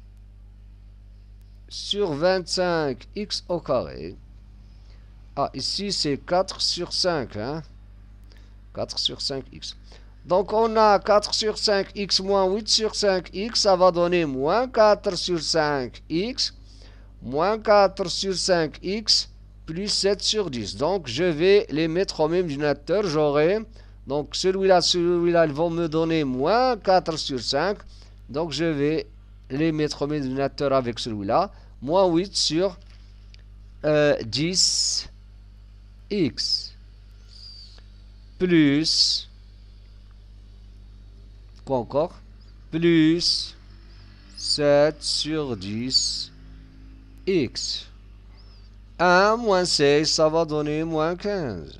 sur 25 x au carré. Ah, ici c'est 4 sur 5, 4 sur 5x. Donc on a 4 sur 5x moins 8 sur 5x, ça va donner moins 4 sur 5x, moins 4 sur 5x, plus 7 sur 10. Donc je vais les mettre au même dénominateur, j'aurai, donc celui-là, ils vont me donner moins 4 sur 5. Donc je vais les mettre au même dénominateur avec celui-là, moins 8 sur 10x, plus... Quoi encore? Plus 7 sur 10 x. 1 moins 16, ça va donner moins 15.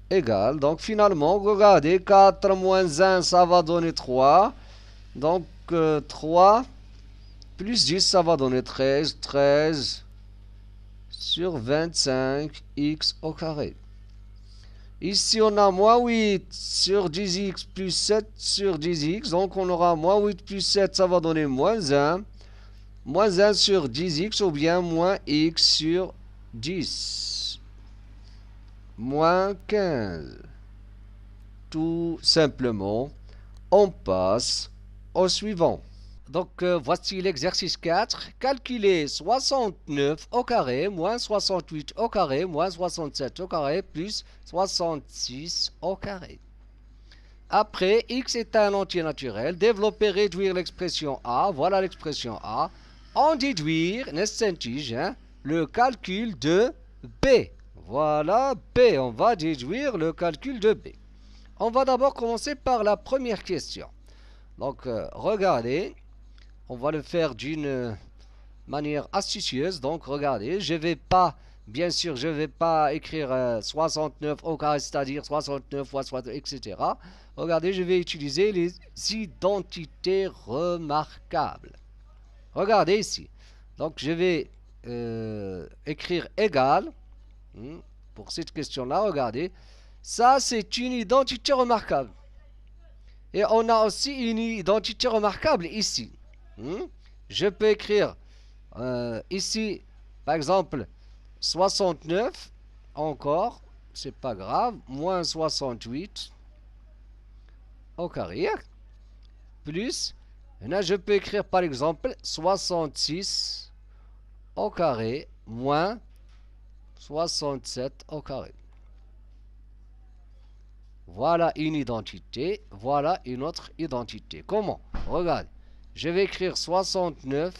Égal. Donc finalement, regardez, 4 moins 1, ça va donner 3. Donc 3 plus 10, ça va donner 13. 13 sur 25 x au carré. Ici, on a moins 8 sur 10x plus 7 sur 10x. Donc, on aura moins 8 plus 7, ça va donner moins 1. Moins 1 sur 10x ou bien moins x sur 10. Moins 15. Tout simplement, on passe au suivant. Donc, voici l'exercice 4. Calculez 69 au carré, moins 68 au carré, moins 67 au carré, plus 66 au carré. Après, x est un entier naturel. Développer, réduire l'expression a. Voilà l'expression a. En déduire, n'est-ce le calcul de b. Voilà b. On va déduire le calcul de b. On va d'abord commencer par la première question. Donc, regardez. On va le faire d'une manière astucieuse. Donc, regardez, je vais pas, bien sûr, je vais pas écrire 69 au carré, c'est-à-dire 69 fois 69, etc. Regardez, je vais utiliser les identités remarquables. Regardez ici. Donc, je vais écrire égal. Pour cette question-là, regardez. Ça, c'est une identité remarquable. Et on a aussi une identité remarquable ici. Je peux écrire ici, par exemple, 69, encore, c'est pas grave, moins 68 au carré, plus, là je peux écrire par exemple 66 au carré, moins 67 au carré. Voilà une identité, voilà une autre identité. Comment? Regarde, je vais écrire 69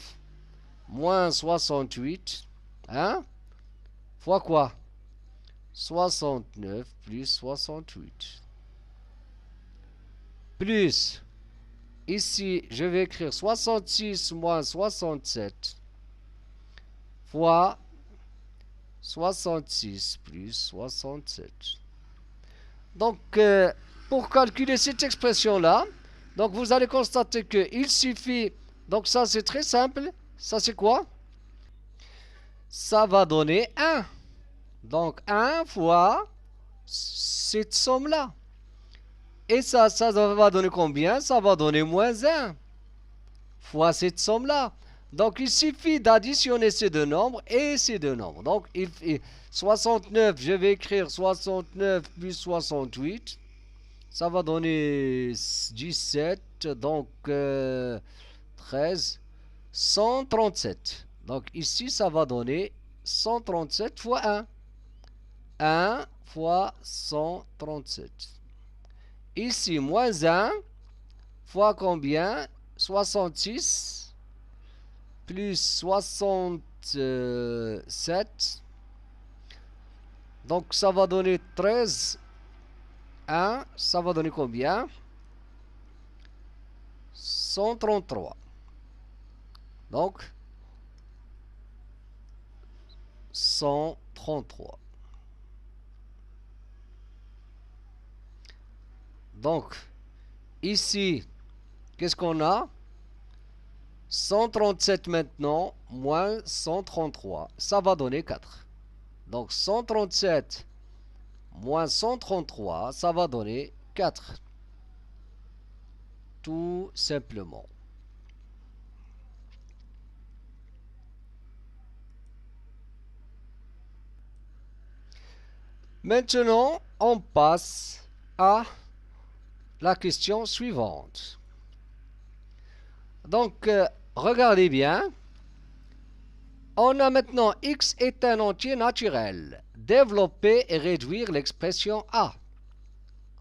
moins 68, hein, fois quoi? 69 plus 68. Plus, ici, je vais écrire 66 moins 67 fois 66 plus 67. Donc, pour calculer cette expression-là, donc vous allez constater qu'il suffit, donc ça c'est très simple, ça c'est quoi? Ça va donner 1. Donc 1 fois cette somme-là. Et ça va donner combien? Ça va donner moins 1 fois cette somme-là. Donc il suffit d'additionner ces deux nombres et ces deux nombres. Donc 69, je vais écrire 69 plus 68. Ça va donner 17, donc 13, 137. Donc ici, ça va donner 137 fois 1. 1 fois 137. Ici, moins 1 fois combien? 66 plus 67. Donc ça va donner 13. 1, ça va donner combien? 133. Donc 133. Donc ici, qu'est-ce qu'on a? 137 maintenant, moins 133. Ça va donner 4. Donc 137 moins 133, ça va donner 4. Tout simplement. Maintenant, on passe à la question suivante. Donc, regardez bien. On a maintenant x est un entier naturel. Développer et réduire l'expression a.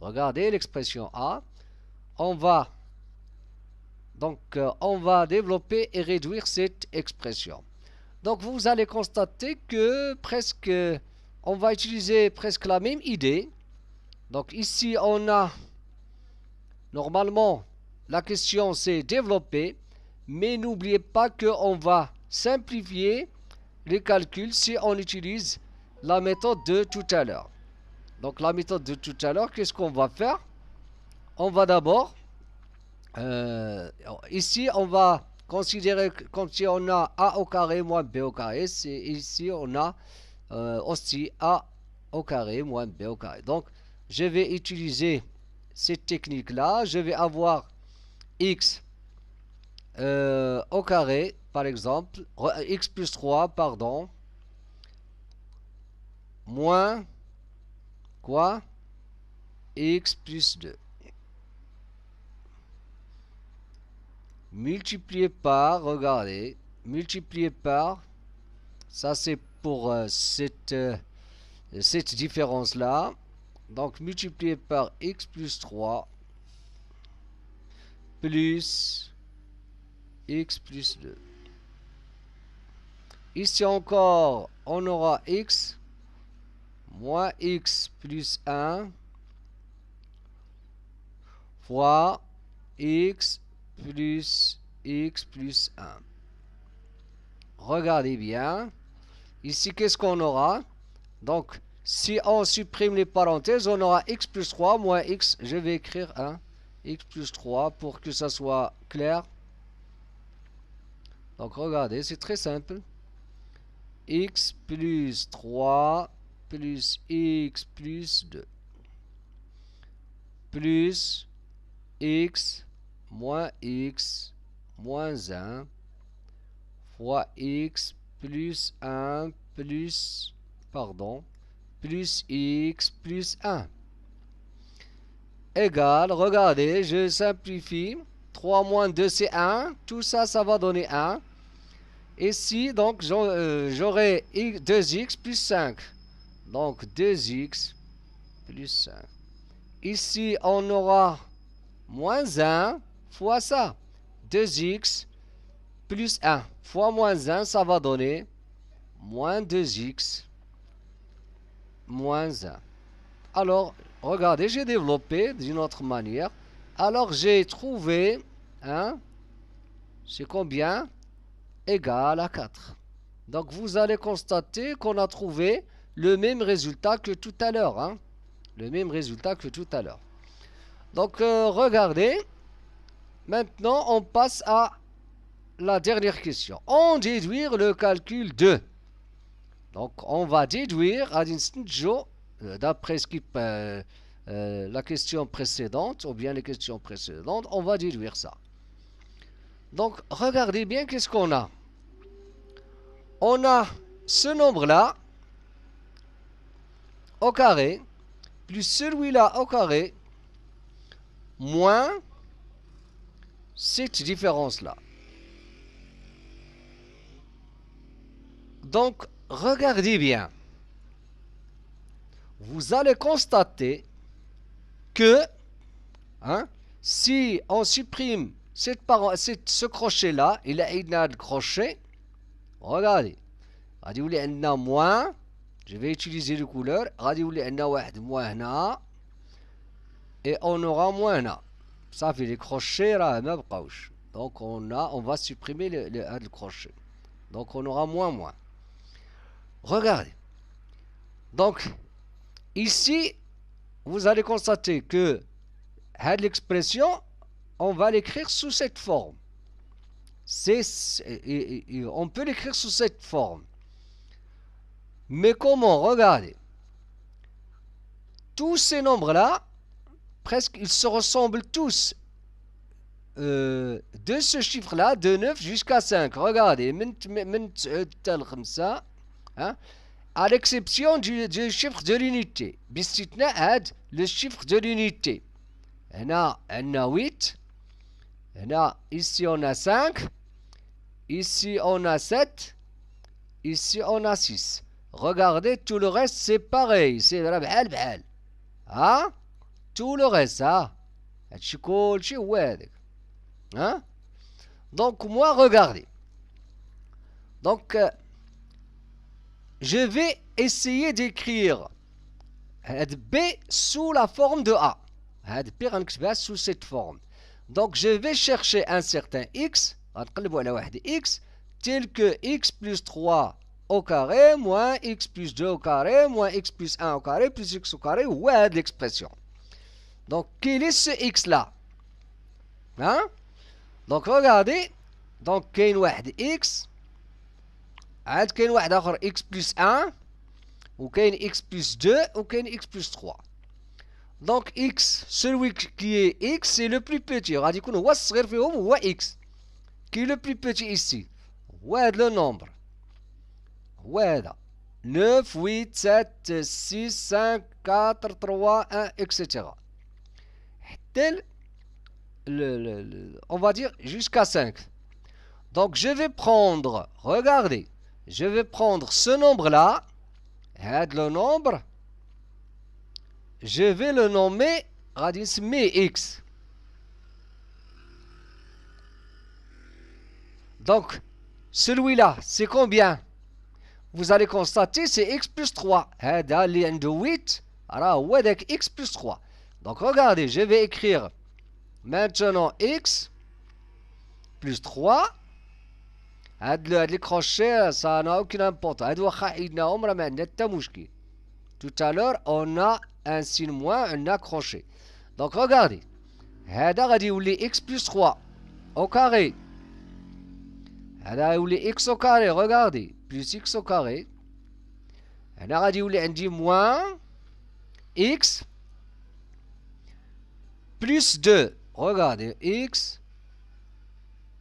Regardez l'expression a. On va développer et réduire cette expression. Donc vous allez constater que on va utiliser presque la même idée. Donc ici on a, normalement, la question c'est développer, mais n'oubliez pas qu'on va simplifier les calculs si on utilise la méthode de tout à l'heure. Donc la méthode de tout à l'heure, qu'est-ce qu'on va faire? On va d'abord, ici on va considérer comme si on a a au carré moins b au carré. Ici on a aussi a au carré moins b au carré. Donc je vais utiliser cette technique là. Je vais avoir x au carré par exemple, x plus 3 pardon, moins quoi? X plus 2 multiplié par, regardez, multiplié par, ça c'est pour cette différence là. Donc multiplié par x plus 3 plus x plus 2. Ici encore, on aura x moins x plus 1 fois x plus 1. Regardez bien. Ici, qu'est-ce qu'on aura? Donc, si on supprime les parenthèses, on aura x plus 3 moins x. Je vais écrire 1. X plus 3 pour que ça soit clair. Donc, regardez, c'est très simple. X plus 3 plus x plus 2 plus x moins 1 fois x plus 1 plus x plus 1 égale, regardez, je simplifie, 3 moins 2 c'est 1, tout ça, ça va donner 1. Ici, donc, j'aurai 2x plus 5. Donc, 2x plus 5. Ici, on aura moins 1 fois ça. 2x plus 1 fois moins 1, ça va donner moins 2x moins 1. Alors, regardez, j'ai développé d'une autre manière. Alors, j'ai trouvé, c'est combien? Égal à 4. Donc, vous allez constater qu'on a trouvé le même résultat que tout à l'heure. Le même résultat que tout à l'heure. Donc, regardez. Maintenant, on passe à la dernière question. On déduire le calcul 2. Donc, on va déduire, d'après ce qui la question précédente, ou bien les questions précédentes, on va déduire ça. Donc, regardez bien qu'est-ce qu'on a. On a ce nombre-là au carré, plus celui-là au carré, moins cette différence-là. Donc, regardez bien. Vous allez constater que si on supprime ce crochet-là, il a une crochet, regardez. غادي يولي عندنا moins, je vais utiliser les couleurs, غادي يولي عندنا واحد moins هنا et on aura moins هنا. صافي les crochets راه ما بقاوش. Donc on va supprimer le crochet. Donc on aura moins. Regardez. Donc ici vous allez constater que l'expression on va l'écrire sous cette forme. On peut l'écrire sous cette forme. Mais comment? Regardez. Tous ces nombres-là, presque, ils se ressemblent tous. De ce chiffre-là, de 9 jusqu'à 5. Regardez. À l'exception du chiffre de l'unité. Le chiffre de l'unité. On a 8. Ici, on a 5. Ici, on a 7. Ici, on a 6. Regardez, tout le reste, c'est pareil. C'est bhal. Tout le reste, Donc, moi, regardez. Donc, je vais essayer d'écrire B sous la forme de A. B sous cette forme. Donc, je vais chercher un certain x, tel que x plus 3 au carré, moins x plus 2 au carré, moins x plus 1 au carré, plus x au carré, ouais, de l'expression. Donc, quel est ce x-là? Donc, regardez. Donc, il y a x. Il y a x plus 1. Ou x plus 2. Ou x plus 3. Donc, x, celui qui est x, c'est le plus petit. On va dire qu'on va x. Qui est le plus petit ici? Ouais, le nombre. Ouais, 9, 8, 7, 6, 5, 4, 3, 1, etc. Tel, on va dire jusqu'à 5. Donc, je vais prendre, regardez, je vais prendre ce nombre-là, le nombre, je vais le nommer, x. Donc, celui-là, c'est combien? Vous allez constater, c'est x plus 3. هذا اللي عنده 8 راه هو داك x plus 3. Donc regardez, je vais écrire maintenant x plus 3. هاد les crochets, ça n'a aucune importance. هادو واخا حيدناهم راه ما عندنا حتى مشكل. Tout à l'heure, on a un signe moins, un crochet. Donc regardez. هذا غادي يولي x plus 3 au carré. هذا يولي x au carré, regardez. Plus x au carré. هنا غادي يولي عندي moins x plus 2. regardez, x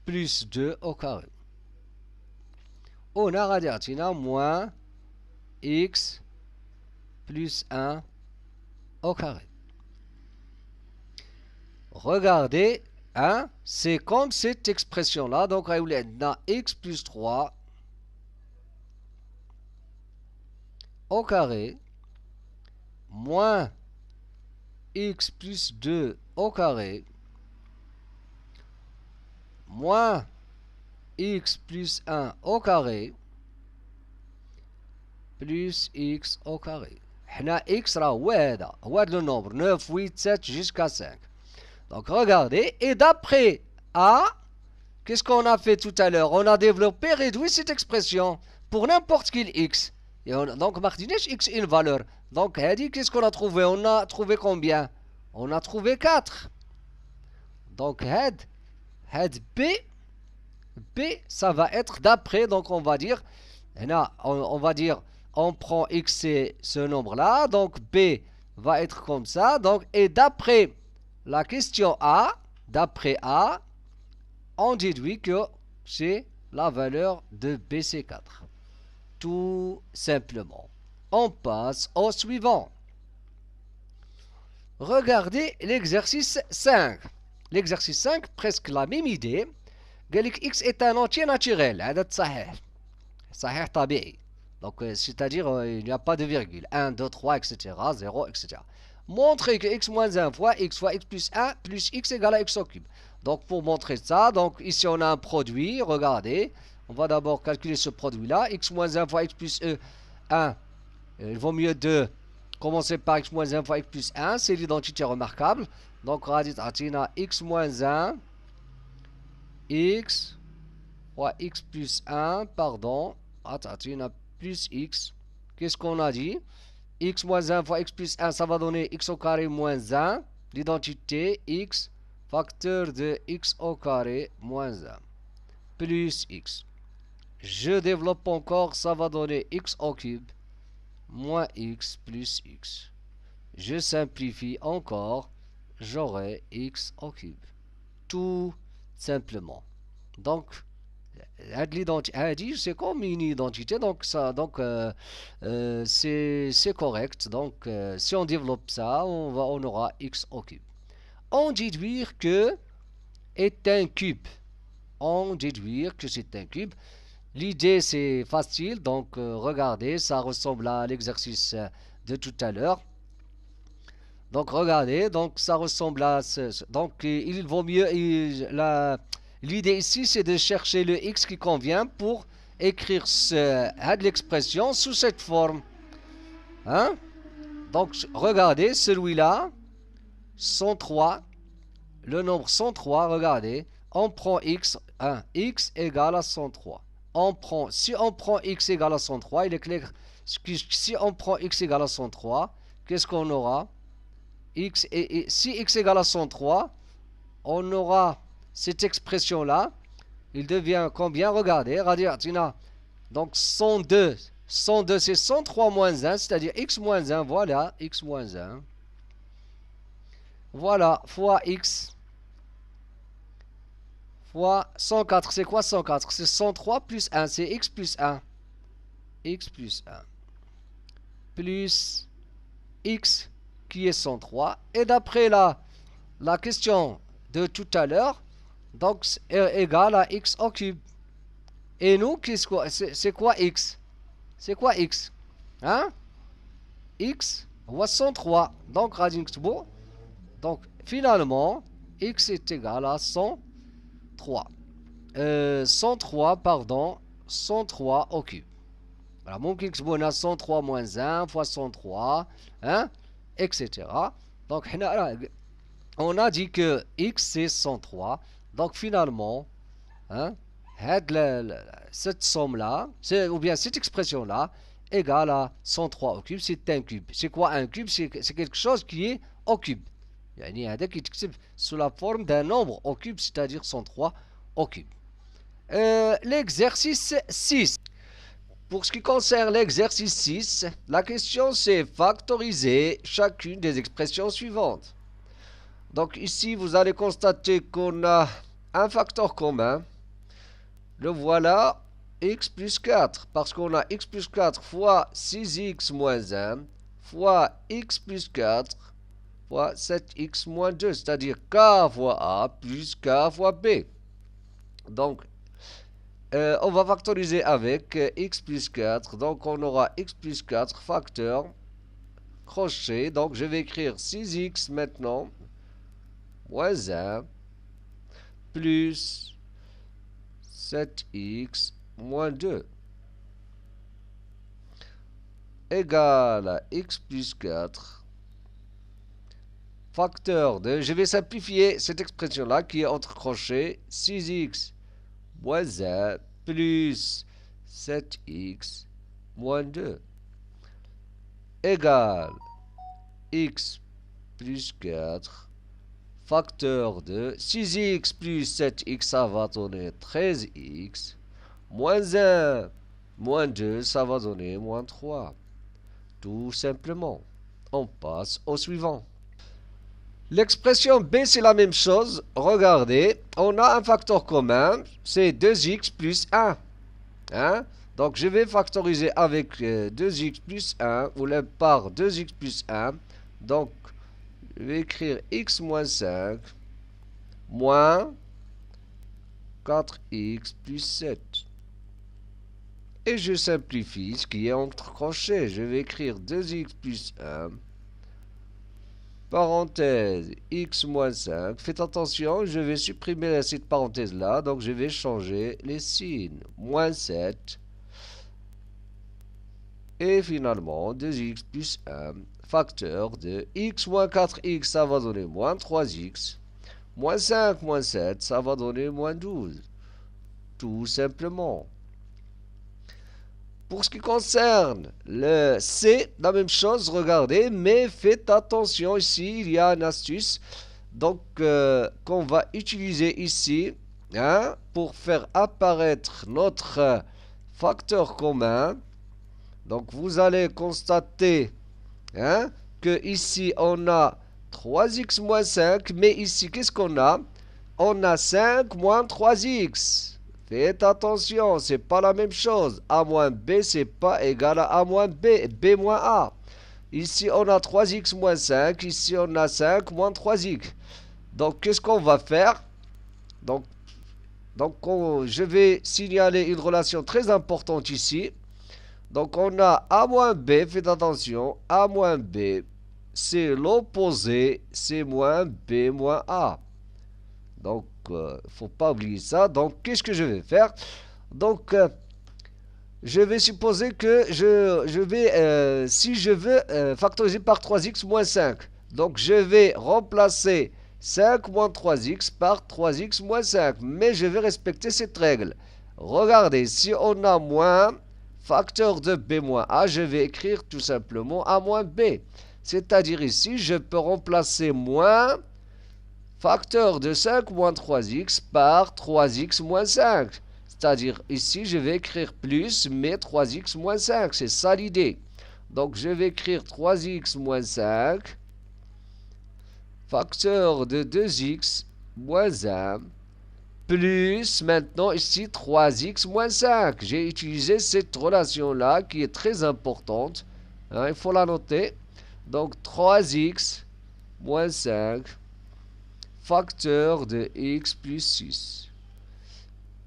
plus 2 au carré. On a dit moins x plus 1 au carré. Regardez, hein, c'est comme cette expression-là. Donc, on a x plus 3 au carré moins x plus 2 au carré moins x plus 1 au carré plus x au carré. Hna x هو le nombre 9, 8, 7 jusqu'à 5. Donc regardez, et d'après A, qu'est-ce qu'on a fait tout à l'heure? On a développé, réduit cette expression pour n'importe quel x. Et donc Martinez x une valeur. Donc qu'est-ce qu'on a trouvé? On a trouvé combien? On a trouvé 4. Donc B, ça va être d'après, donc on va dire, on prend x, c'est ce nombre-là, donc B va être comme ça, donc, et d'après la question A, on déduit que c'est la valeur de B, c'est 4. Tout simplement. On passe au suivant. Regardez l'exercice 5. L'exercice 5, presque la même idée. X est un entier naturel. صحيح طبيعي. Donc, c'est-à-dire, il n'y a pas de virgule. 1, 2, 3, etc. 0, etc. Montrez que x moins 1 fois x plus 1 plus x égale à x au cube. Donc, pour montrer ça, donc ici on a un produit. Regardez, on va d'abord calculer ce produit-là. X moins 1 fois x plus 1. Il vaut mieux de commencer par x moins 1 fois x plus 1. C'est l'identité remarquable. Donc, on va dire x moins 1 x fois x plus 1, pardon, plus x. Qu'est-ce qu'on a dit? X moins 1 fois x plus 1, ça va donner x au carré moins 1. L'identité x, facteur de x au carré moins 1, plus x. Je développe encore, ça va donner x au cube, moins x plus x. Je simplifie encore, j'aurai x au cube. Tout simplement. Donc, l'identité, c'est comme une identité, donc ça, donc c'est correct. Donc, si on développe ça, on aura x au cube. On déduire que est un cube. On déduire que c'est un cube. L'idée, c'est facile. Donc, regardez, ça ressemble à l'exercice de tout à l'heure. Donc, regardez, donc ça ressemble à donc, il vaut mieux. L'idée ici, c'est de chercher le x qui convient pour écrire l'expression sous cette forme. Hein? Donc, regardez, celui-là, 103, le nombre 103, regardez, on prend x, x égale à 103. Si on prend x égale à 103, il est clair que si on prend x égale à 103, qu'est-ce qu'on aura? Si x égale à 103, on aura cette expression-là. Il devient combien? Regardez, donc 102 c'est 103 moins 1, c'est-à-dire x moins 1, voilà, x moins 1. Voilà, fois x, fois 104, c'est quoi 104? C'est 103 plus 1, c'est x plus 1. X plus 1. Plus x qui est 103. Et d'après la question de tout à l'heure, donc est égal à x au cube. Et nous, c'est quoi x? C'est quoi x? Hein? X, 103. Donc, donc finalement, x est égal à 103. 103, pardon, 103 au cube. Voilà, mon x bon à 103 moins 1 fois 103, hein, etc. Donc, on a dit que x c'est 103. Donc, finalement, hein, cette somme-là, ou bien cette expression-là, égale à 103 au cube, c'est un cube. C'est quoi un cube? C'est quelque chose qui est au cube. يعني هذا كيتكتب sous la forme d'un nombre au cube, c'est-à-dire 103 au cube. L'exercice 6. Pour ce qui concerne l'exercice 6, la question c'est factoriser chacune des expressions suivantes. Donc ici, vous allez constater qu'on a un facteur commun. Le voilà, x plus 4, parce qu'on a x plus 4 fois 6x moins 1 fois x plus 4 fois 7x moins 2, c'est-à-dire k fois a plus k fois b. Donc, on va factoriser avec x plus 4, donc on aura x plus 4 facteur crochet, donc je vais écrire 6x maintenant, moins 1, plus 7x moins 2 égale à x plus 4 facteur de, je vais simplifier cette expression-là qui est entre crochets, 6x moins 1 plus 7x moins 2 égale x plus 4 facteur de 6x plus 7x, ça va donner 13x, moins 1 moins 2, ça va donner moins 3. Tout simplement. On passe au suivant. L'expression b, c'est la même chose. Regardez, on a un facteur commun, c'est 2x plus 1. Hein? Donc, je vais factoriser avec 2x plus 1, ou la part 2x plus 1. Donc, je vais écrire x moins 5 moins 4x plus 7. Et je simplifie ce qui est entre crochets. Je vais écrire 2x plus 1, parenthèse, x moins 5. Faites attention, je vais supprimer cette parenthèse-là. Donc, je vais changer les signes. Moins 7. Et finalement, 2x plus 1, facteur de x moins 4x, ça va donner moins 3x. Moins 5 moins 7, ça va donner moins 12. Tout simplement. Pour ce qui concerne le C, la même chose, regardez, mais faites attention ici, il y a une astuce donc qu'on va utiliser ici hein, pour faire apparaître notre facteur commun. Donc vous allez constater hein, que ici on a 3x moins 5, mais ici qu'est-ce qu'on a? On a 5 moins 3x. Faites attention, c'est pas la même chose. A moins B, c'est pas égal à A moins B, B moins A. Ici, on a 3x moins 5. Ici, on a 5 moins 3x. Donc, qu'est-ce qu'on va faire? Donc je vais signaler une relation très importante ici. Donc, on a A moins B, faites attention. A moins B, c'est l'opposé, c'est moins B moins A. Donc, il ne faut pas oublier ça. Donc, qu'est-ce que je vais faire? Donc, je vais supposer que je vais, si je veux factoriser par 3x moins 5. Donc, je vais remplacer 5 moins 3x par 3x moins 5. Mais je vais respecter cette règle. Regardez, si on a moins facteur de b moins a, je vais écrire tout simplement a moins b. C'est-à-dire ici, je peux remplacer moins facteur de 5 moins 3x par 3x moins 5. C'est-à-dire ici, je vais écrire plus, mais 3x moins 5. C'est ça l'idée. Donc, je vais écrire 3x moins 5, facteur de 2x moins 1, plus, maintenant ici, 3x moins 5. J'ai utilisé cette relation-là qui est très importante. Hein, il faut la noter. Donc, 3x moins 5 facteur de x plus 6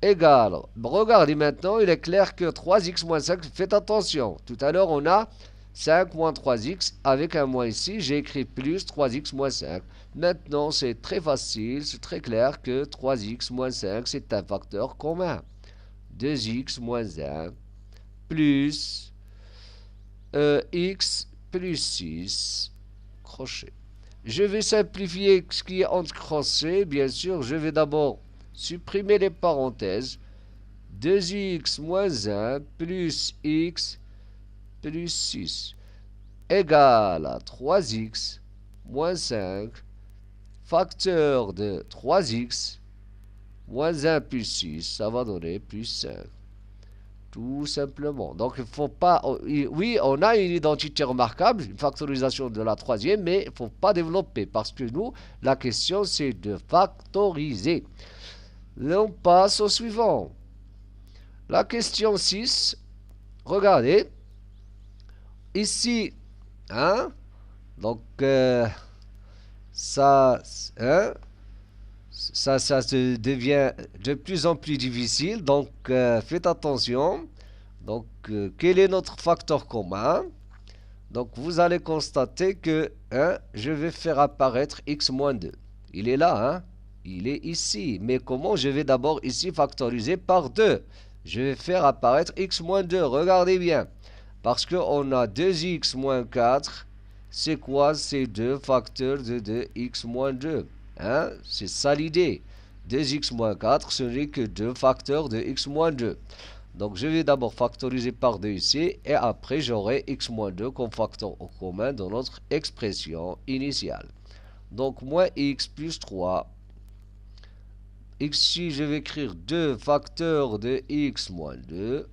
égale. Regardez maintenant, il est clair que 3x moins 5, faites attention. Tout à l'heure, on a 5 moins 3x avec un moins ici. J'ai écrit plus 3x moins 5. Maintenant, c'est très facile, c'est très clair que 3x moins 5, c'est un facteur commun. 2x moins 1 plus x plus 6, crochet. Je vais simplifier ce qui est entre crochets. Bien sûr, je vais d'abord supprimer les parenthèses. 2x moins 1 plus x plus 6 égale à 3x moins 5 facteur de 3x moins 1 plus 6, ça va donner plus 5. Tout simplement. Donc, il ne faut pas... Oui, on a une identité remarquable, une factorisation de la troisième, mais il ne faut pas développer parce que nous, la question, c'est de factoriser. On passe au suivant. La question 6. Regardez. Ici, hein, donc, ça se devient de plus en plus difficile. Donc, faites attention. Donc, quel est notre facteur commun? Donc, vous allez constater que je vais faire apparaître x moins 2. Il est là, hein? Il est ici. Mais comment? Je vais d'abord ici factoriser par 2. Je vais faire apparaître x moins 2. Regardez bien. Parce qu'on a 2x moins 4. C'est quoi? C'est 2 facteurs de 2x moins 2. Hein? C'est ça l'idée. 2x moins 4, ce n'est que 2 facteurs de x moins 2. Donc, je vais d'abord factoriser par 2 ici. Et après, j'aurai x moins 2 comme facteur au commun dans notre expression initiale. Donc, moins x plus 3. Ici, je vais écrire 2 facteurs de x moins 2.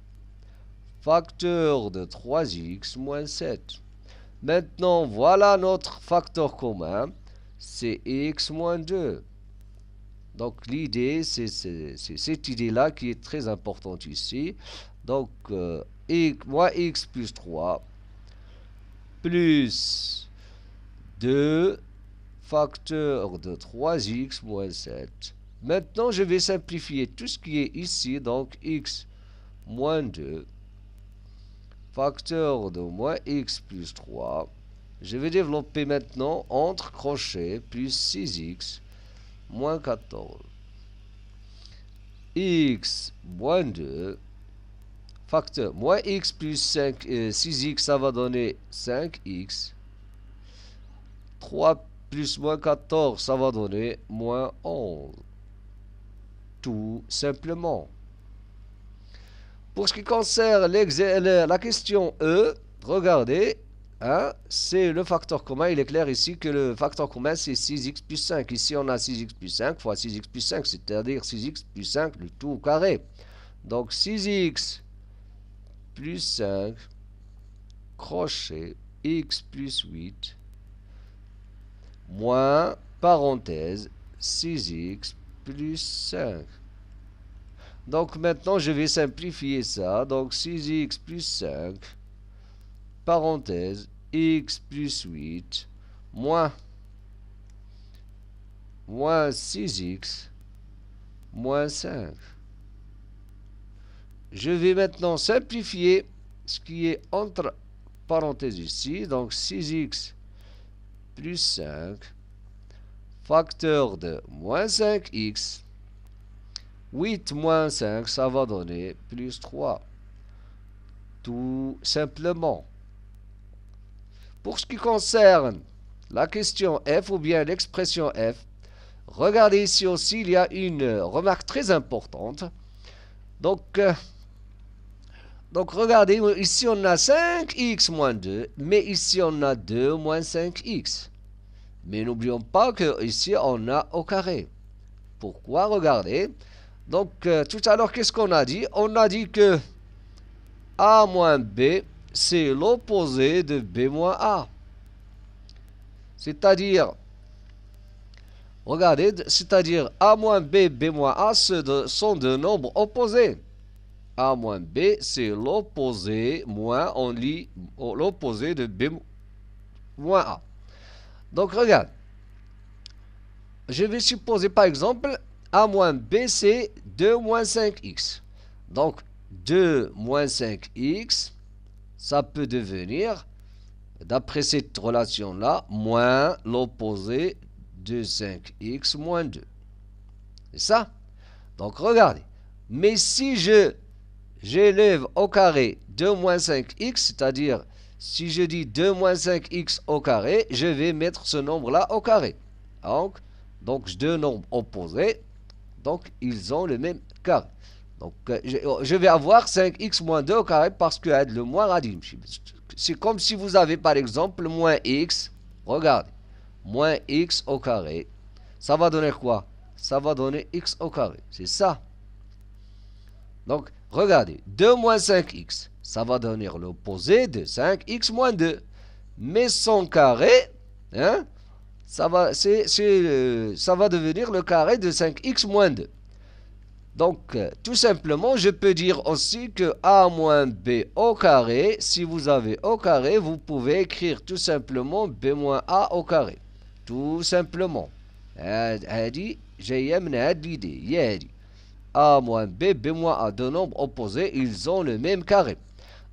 Facteur de 3x moins 7. Maintenant, voilà notre facteur commun. C'est x moins 2. Donc, l'idée, c'est cette idée-là qui est très importante ici. Donc, moins x plus 3 plus 2 facteur de 3x moins 7. Maintenant, je vais simplifier tout ce qui est ici. Donc, x moins 2 facteur de moins x plus 3. Je vais développer maintenant entre crochets plus 6x moins 14. X moins 2 facteur moins x plus 5, 6x, ça va donner 5x. 3 plus moins 14, ça va donner moins 11. Tout simplement. Pour ce qui concerne la question E, regardez, hein, c'est le facteur commun. Il est clair ici que le facteur commun, c'est 6x plus 5. Ici, on a 6x plus 5 fois 6x plus 5, c'est-à-dire 6x plus 5, le tout au carré. Donc, 6x plus 5, crochet, x plus 8, moins, parenthèse, 6x plus 5. Donc maintenant, je vais simplifier ça. Donc 6x plus 5, parenthèse, x plus 8, moins 6x, moins 5. Je vais maintenant simplifier ce qui est entre parenthèses ici. Donc 6x plus 5, facteur de moins 5x. 8 moins 5, ça va donner plus 3. Tout simplement. Pour ce qui concerne la question f ou bien l'expression f, regardez ici aussi, il y a une remarque très importante. Donc regardez, ici on a 5x moins 2, mais ici on a 2 moins 5x. Mais n'oublions pas que ici on a au carré. Pourquoi? Regardez. Donc, tout à l'heure, qu'est-ce qu'on a dit? On a dit que A moins B, c'est l'opposé de B moins A. C'est-à-dire, regardez, c'est-à-dire A moins B, B moins A sont deux nombres opposés. A moins B, c'est l'opposé, moins, on lit l'opposé de B moins A. Donc, regarde. Je vais supposer, par exemple, A moins B, c'est 2 moins 5x. Donc, 2 moins 5x, ça peut devenir, d'après cette relation-là, moins l'opposé de 5x moins 2. C'est ça? Donc, regardez. Mais si j'élève au carré 2 moins 5x, c'est-à-dire, si je dis 2 moins 5x au carré, je vais mettre ce nombre-là au carré. Donc, deux nombres opposés. Donc, ils ont le même carré. Donc, je vais avoir 5x moins 2 au carré parce que le moins radime. C'est comme si vous avez, par exemple, moins x. Regardez. Moins x au carré. Ça va donner quoi? Ça va donner x au carré. C'est ça. Donc, regardez, 2 moins 5x, ça va donner l'opposé de 5x moins 2. Mais son carré, hein, ça va devenir le carré de 5x moins 2. Donc, tout simplement, je peux dire aussi que a moins b au carré, si vous avez au carré, vous pouvez écrire tout simplement b moins a au carré. Tout simplement. هذه جاية من هذه l'idée. هي هذه. A moins b, b moins a, deux nombres opposés, ils ont le même carré.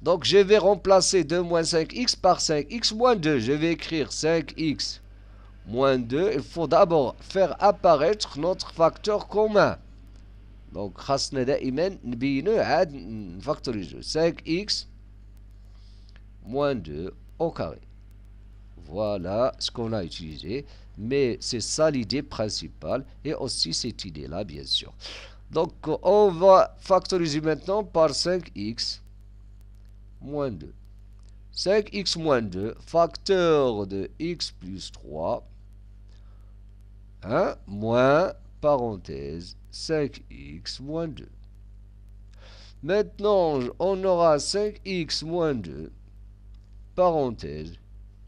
Donc, je vais remplacer 2 moins 5x par 5x moins 2. Je vais écrire 5x moins 2. Il faut d'abord faire apparaître notre facteur commun. Donc, خاصنا دائما نبينوه عاد نفاكتوريزو 5x moins 2 au carré. Voilà ce qu'on a utilisé. Mais c'est ça l'idée principale. Et aussi cette idée-là, bien sûr. Donc, on va factoriser maintenant par 5x moins 2. 5x moins 2, facteur de x plus 3, hein, moins, parenthèse, 5x moins 2. Maintenant, on aura 5x moins 2, parenthèse,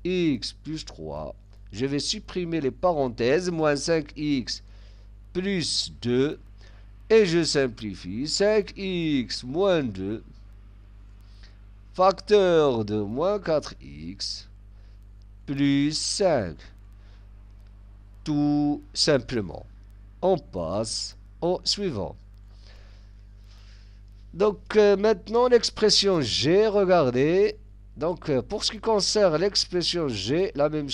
x plus 3. Je vais supprimer les parenthèses, moins 5x plus 2. Et je simplifie, 5x moins 2, facteur de moins 4x, plus 5. Tout simplement. On passe au suivant. Donc, maintenant, l'expression g, regardez. Donc, pour ce qui concerne l'expression g, la même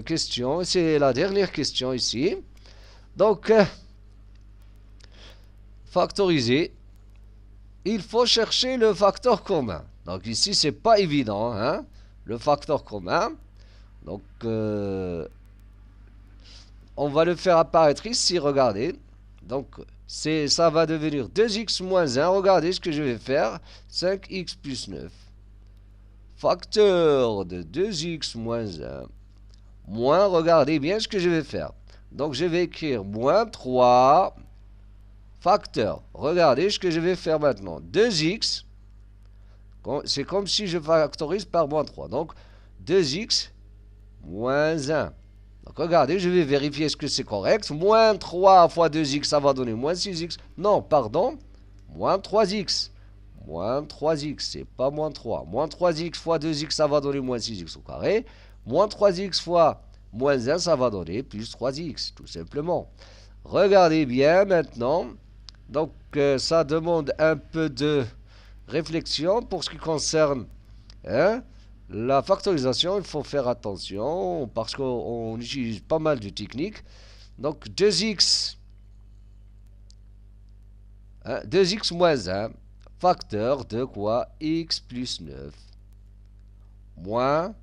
question. C'est la dernière question ici. Donc, factoriser, il faut chercher le facteur commun. Donc ici, c'est pas évident, hein, le facteur commun. Donc, on va le faire apparaître ici, regardez. Donc, ça va devenir 2x moins 1. Regardez ce que je vais faire. 5x plus 9. Facteur de 2x moins 1. Moins, regardez bien ce que je vais faire. Donc, je vais écrire moins 3. Facteur. Regardez ce que je vais faire maintenant. 2x, c'est comme si je factorise par moins 3. Donc, 2x moins 1. Donc, regardez, je vais vérifier ce que c'est correct. Moins 3 fois 2x, ça va donner moins 6x. Non, pardon. Moins 3x. Moins 3x, c'est pas moins 3. Moins 3x fois 2x, ça va donner moins 6x au carré. Moins 3x fois moins 1, ça va donner plus 3x, tout simplement. Regardez bien maintenant. Donc, ça demande un peu de réflexion pour ce qui concerne la factorisation. Il faut faire attention parce qu'on utilise pas mal de techniques. Donc, 2x, 2x moins 1, facteur de quoi? X plus 9, moins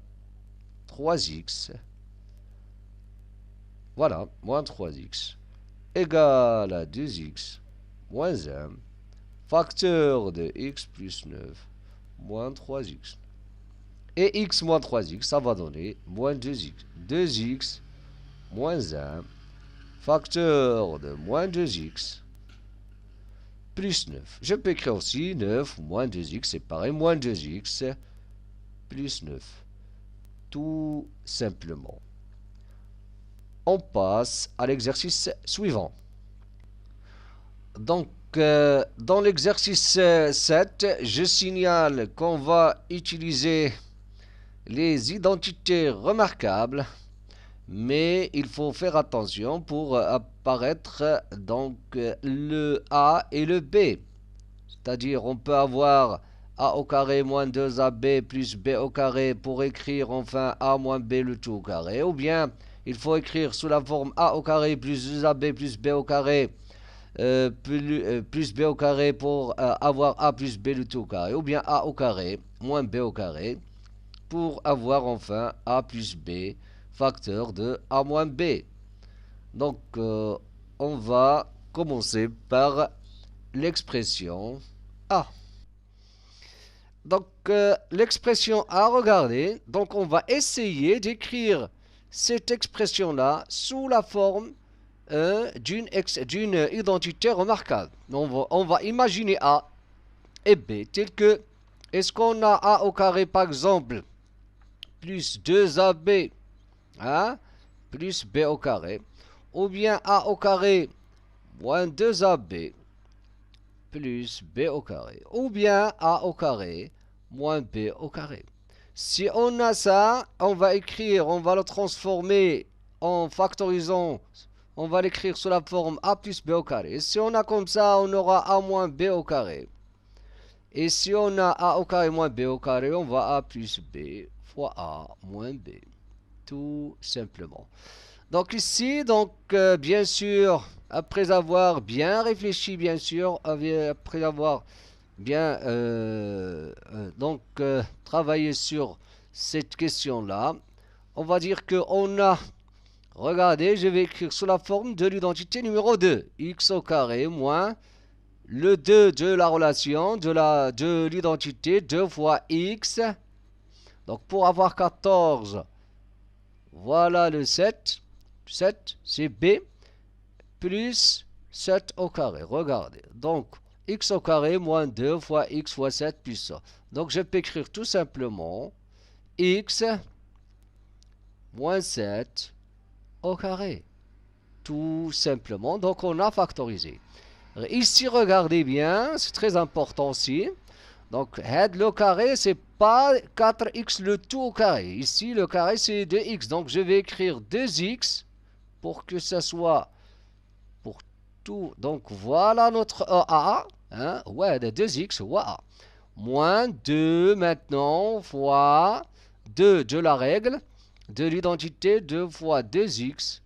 3x. Voilà, moins 3x, égale à 2x. Moins 1, facteur de x plus 9, moins 3x. Et x moins 3x, ça va donner moins 2x. 2x moins 1, facteur de moins 2x, plus 9. Je peux écrire aussi 9 moins 2x, c'est pareil, moins 2x, plus 9. Tout simplement. On passe à l'exercice suivant. Donc, dans l'exercice 7, je signale qu'on va utiliser les identités remarquables, mais il faut faire attention pour apparaître donc le A et le B. C'est-à-dire, on peut avoir A au carré moins 2AB plus B au carré pour écrire enfin A moins B le tout au carré, ou bien il faut écrire sous la forme A au carré plus 2AB plus B au carré plus b au carré pour avoir a plus b le tout au carré, ou bien a au carré moins b au carré pour avoir enfin a plus b facteur de a moins b. Donc on va commencer par l'expression a. Donc l'expression a, regardez, donc on va essayer d'écrire cette expression là sous la forme d'une identité remarquable. On va imaginer A. et B, tel que, est-ce qu'on a A au carré par exemple, plus 2AB, hein, plus B au carré, ou bien A au carré moins 2AB plus B au carré, ou bien A au carré moins B au carré. Si on a ça, on va le transformer en factorisant, on va l'écrire sous la forme A plus B au carré. Et si on a comme ça, on aura A moins B au carré. Et si on a A au carré moins B au carré, on va A plus B fois A moins B. Tout simplement. Donc ici, bien sûr, après avoir bien réfléchi, bien sûr, après avoir bien travaillé sur cette question-là, on va dire qu'on a, regardez, je vais écrire sous la forme de l'identité numéro 2, x au carré moins le 2 de la relation, de l'identité 2 fois x. Donc pour avoir 14, voilà le 7. 7, c'est B, plus 7 au carré. Regardez. Donc, x au carré moins 2 fois x fois 7 plus ça. Donc, je peux écrire tout simplement x moins 7 au carré. Tout simplement. Donc, on a factorisé. Ici, regardez bien, c'est très important aussi. Donc, head le carré, c'est pas 4x le tout au carré. Ici, le carré, c'est 2x. Donc, je vais écrire 2x pour que ça soit pour tout. Donc, voilà notre A. Hein, ouais, de 2x, A. Moins 2 maintenant fois 2 de la règle, de l'identité, 2 fois 2x.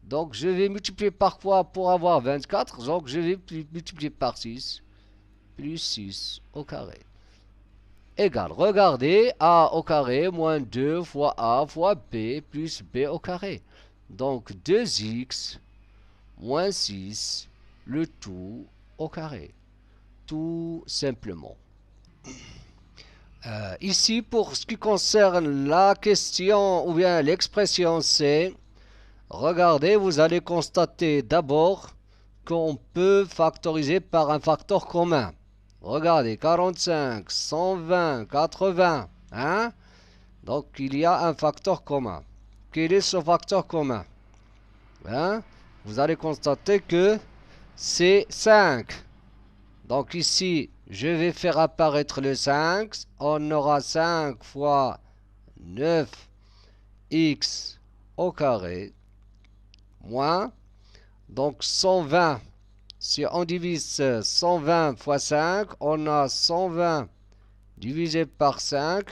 Donc, je vais multiplier par quoi pour avoir 24? Donc, je vais multiplier par 6, plus 6 au carré. Égal, regardez, A au carré moins 2 fois A fois B plus B au carré. Donc, 2x moins 6, le tout au carré. Tout simplement. Ici, pour ce qui concerne la question ou bien l'expression C, regardez, vous allez constater d'abord qu'on peut factoriser par un facteur commun. Regardez, 45, 120, 80. Hein? Donc, il y a un facteur commun. Quel est ce facteur commun? Hein? Vous allez constater que c'est 5. Donc ici, je vais faire apparaître le 5. On aura 5 fois 9x au carré moins. Donc 120. Si on divise 120 fois 5, on a 120 divisé par 5.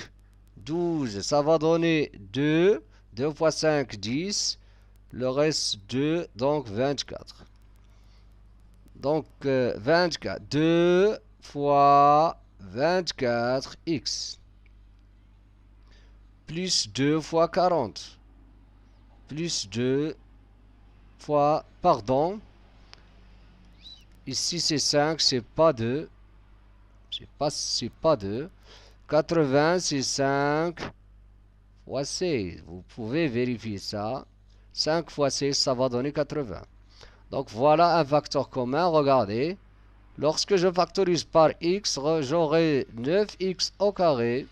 12, ça va donner 2. 2 fois 5, 10. Le reste 2, donc 24. Donc 24. 2 fois 24x. Plus 2 fois 40. Plus 2 fois, pardon. Ici c'est 5, c'est pas 2. C'est pas 2. 80 c'est 5 fois 16. Vous pouvez vérifier ça. 5 fois 16, ça va donner 80. Donc voilà un facteur commun. Regardez. Lorsque je factorise par x, j'aurai 9x au carré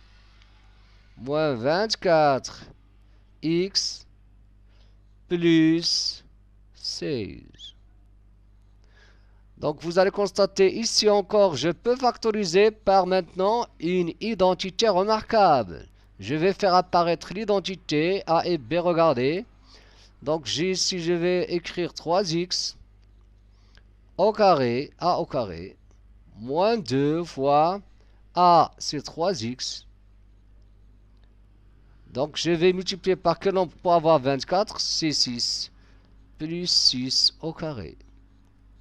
moins 24x plus 16. Donc vous allez constater ici encore, je peux factoriser par maintenant une identité remarquable. Je vais faire apparaître l'identité A et B, regardez. Donc ici je vais écrire 3x au carré, A au carré, moins 2 fois A, c'est 3x. Donc je vais multiplier par quel nombre pour avoir 24? C'est 6, plus 6 au carré.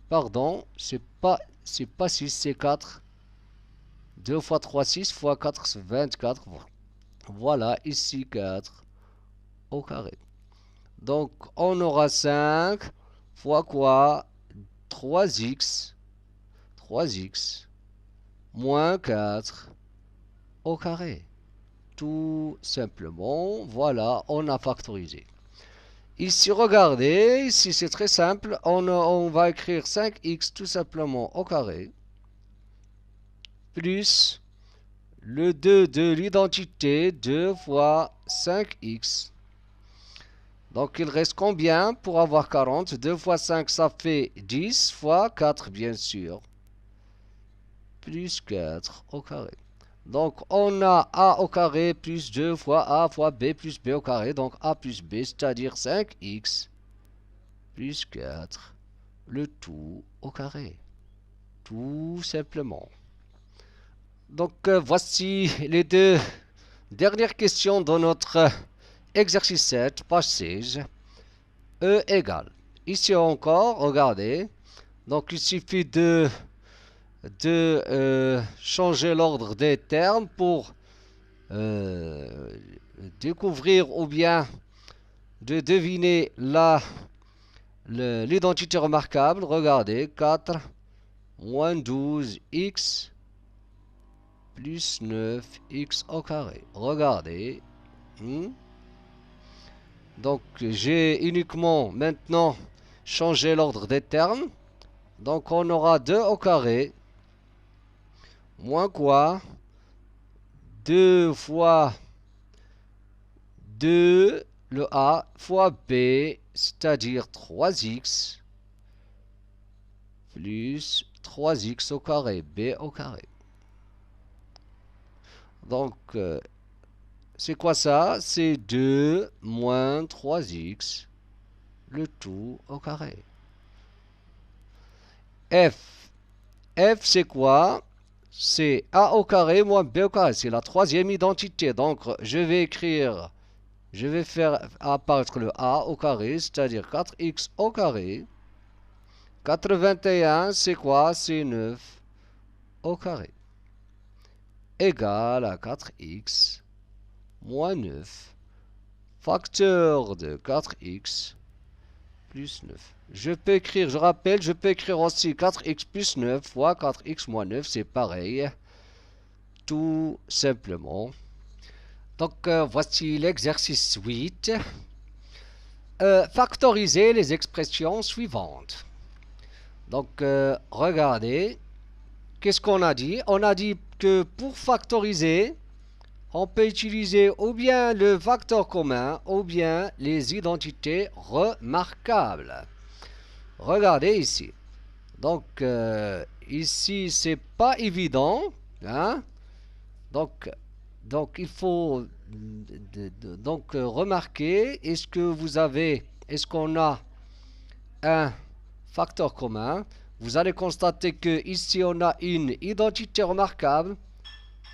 Pardon, c'est pas 6, c'est 4. 2 fois 3, 6 fois 4, c'est 24. Voilà, ici 4 au carré. Donc on aura 5 fois quoi? 3x moins 4 au carré. Tout simplement, voilà, on a factorisé. Ici, regardez, ici c'est très simple, on va écrire 5x tout simplement au carré, plus le 2 de l'identité, 2 fois 5x. Donc il reste combien pour avoir 40? 2 fois 5, ça fait 10 fois 4, bien sûr. Plus 4 au carré. Donc on a a au carré plus 2 fois a fois b plus b au carré. Donc a plus b, c'est-à-dire 5x plus 4, le tout au carré. Tout simplement. Donc voici les deux dernières questions dans notre exercice 7, page 16. E égale. Ici encore, regardez. Donc il suffit de changer l'ordre des termes pour découvrir ou bien de deviner l'identité remarquable. Regardez, 4 moins 12x plus 9x au carré. Regardez. Donc j'ai uniquement maintenant changé l'ordre des termes. Donc on aura 2 au carré moins quoi? 2 fois 2, le a, fois b, c'est-à-dire 3x, plus 3x au carré, b au carré. Donc, c'est quoi ça? C'est 2 moins 3x, le tout au carré. F. F, c'est quoi? C'est a au carré moins b au carré. C'est la troisième identité. Donc, je vais faire apparaître le a au carré, c'est-à-dire 4x au carré. 81, c'est quoi? C'est 9 au carré. Égal à 4x moins 9, facteur de 4x plus 9. Je peux écrire, je rappelle, je peux écrire aussi 4x plus 9 fois 4x moins 9, c'est pareil, tout simplement. Donc, voici l'exercice 8. Factoriser les expressions suivantes. Donc, regardez, qu'est-ce qu'on a dit? On a dit que pour factoriser, on peut utiliser ou bien le facteur commun ou bien les identités remarquables. Regardez ici. Donc, ici, c'est pas évident. Hein? Donc, il faut remarquer, est-ce qu'on a un facteur commun? Vous allez constater que ici on a une identité remarquable.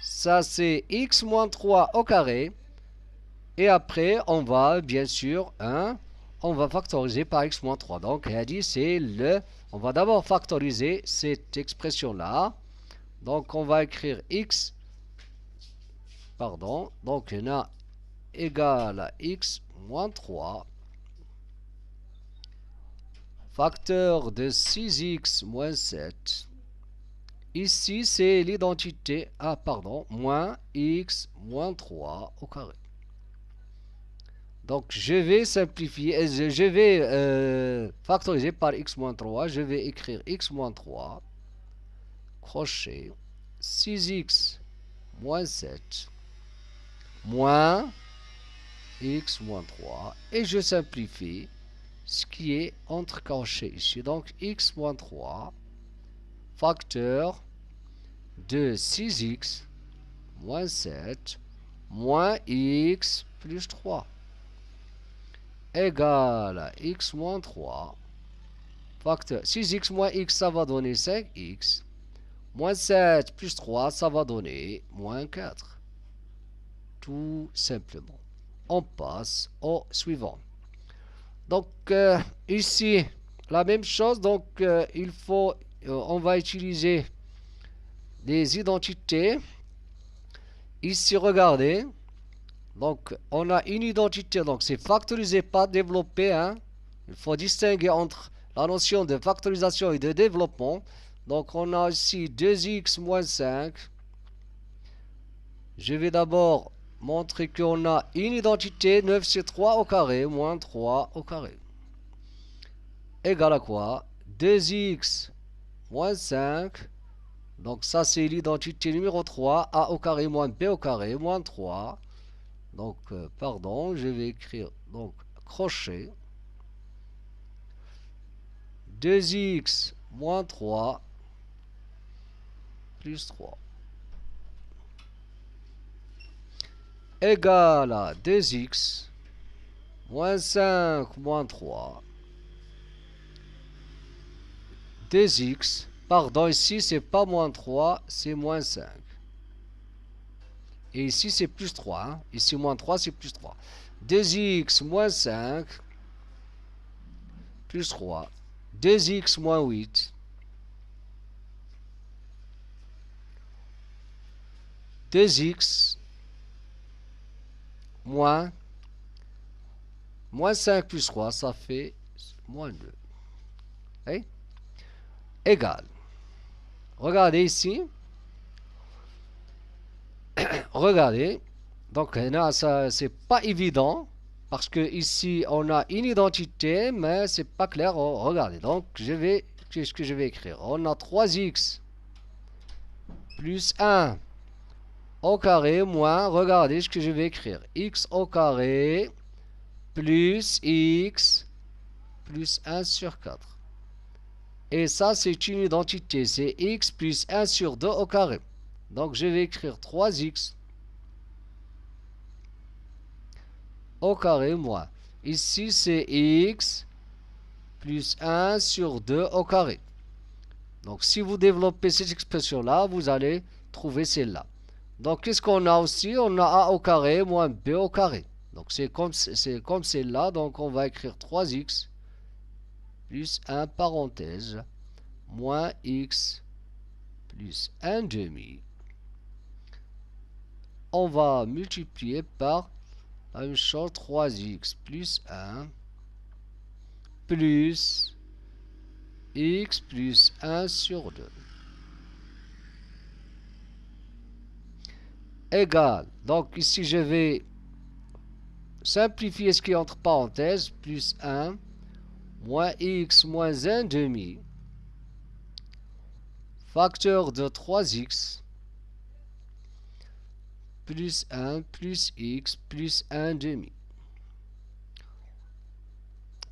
Ça c'est x moins 3 au carré. Et après on va bien sûr on va factoriser par x moins 3. Donc on va d'abord factoriser cette expression là. Donc on va écrire x. Pardon. Donc on a égal à x moins 3. Facteur de 6x moins 7. Ici, c'est l'identité, moins x moins 3 au carré. Donc, je vais simplifier, je vais factoriser par x moins 3. Je vais écrire x moins 3, crochet, 6x moins 7, moins x moins 3. Et je simplifie ce qui est entre crochets ici. Donc, x moins 3, facteur de 6x moins 7 moins x plus 3 égale à x moins 3, facteur 6x moins x, ça va donner 5x, moins 7 plus 3, ça va donner moins 4. Tout simplement. On passe au suivant. Donc, ici, la même chose. Donc, on va utiliser des identités. Ici, regardez. Donc, on a une identité. Donc, c'est factorisé, pas développé. Il faut distinguer entre la notion de factorisation et de développement. Donc, on a ici 2x moins 5. Je vais d'abord montrer qu'on a une identité. 9, c'est 3 au carré, moins 3 au carré. Égal à quoi? 2x moins 5. Donc ça c'est l'identité numéro 3, a au carré moins b au carré moins 3. Donc pardon, je vais écrire donc crochet 2x moins 3 plus 3 égale à 2x moins 5 moins 3 2x, pardon, ici c'est pas moins 3, c'est moins 5. Et ici c'est plus 3, hein. Ici moins 3 c'est plus 3. 2x moins 5 plus 3. 2x moins 8. 2x moins 5 plus 3, ça fait moins 2. Okay? Égal. Regardez ici. Regardez. Donc là, ça c'est pas évident. Parce que ici on a une identité, mais c'est pas clair. Regardez. Donc qu'est-ce que je vais écrire? On a 3x plus 1 au carré moins, regardez ce que je vais écrire. X au carré plus x plus 1 sur 4. Et ça, c'est une identité. C'est x plus 1 sur 2 au carré. Donc, je vais écrire 3x au carré moins. Ici, c'est x plus 1 sur 2 au carré. Donc, si vous développez cette expression-là, vous allez trouver celle-là. Donc, qu'est-ce qu'on a aussi? On a a au carré moins b au carré. Donc, c'est comme celle-là. Donc, on va écrire 3x plus 1 parenthèse moins x plus 1 demi. On va multiplier par la même chose, 3x plus 1 plus x plus 1 sur 2 égale. Donc ici je vais simplifier ce qui est entre parenthèses, plus 1 moins x moins 1 demi facteur de 3x plus 1 plus x plus 1 demi.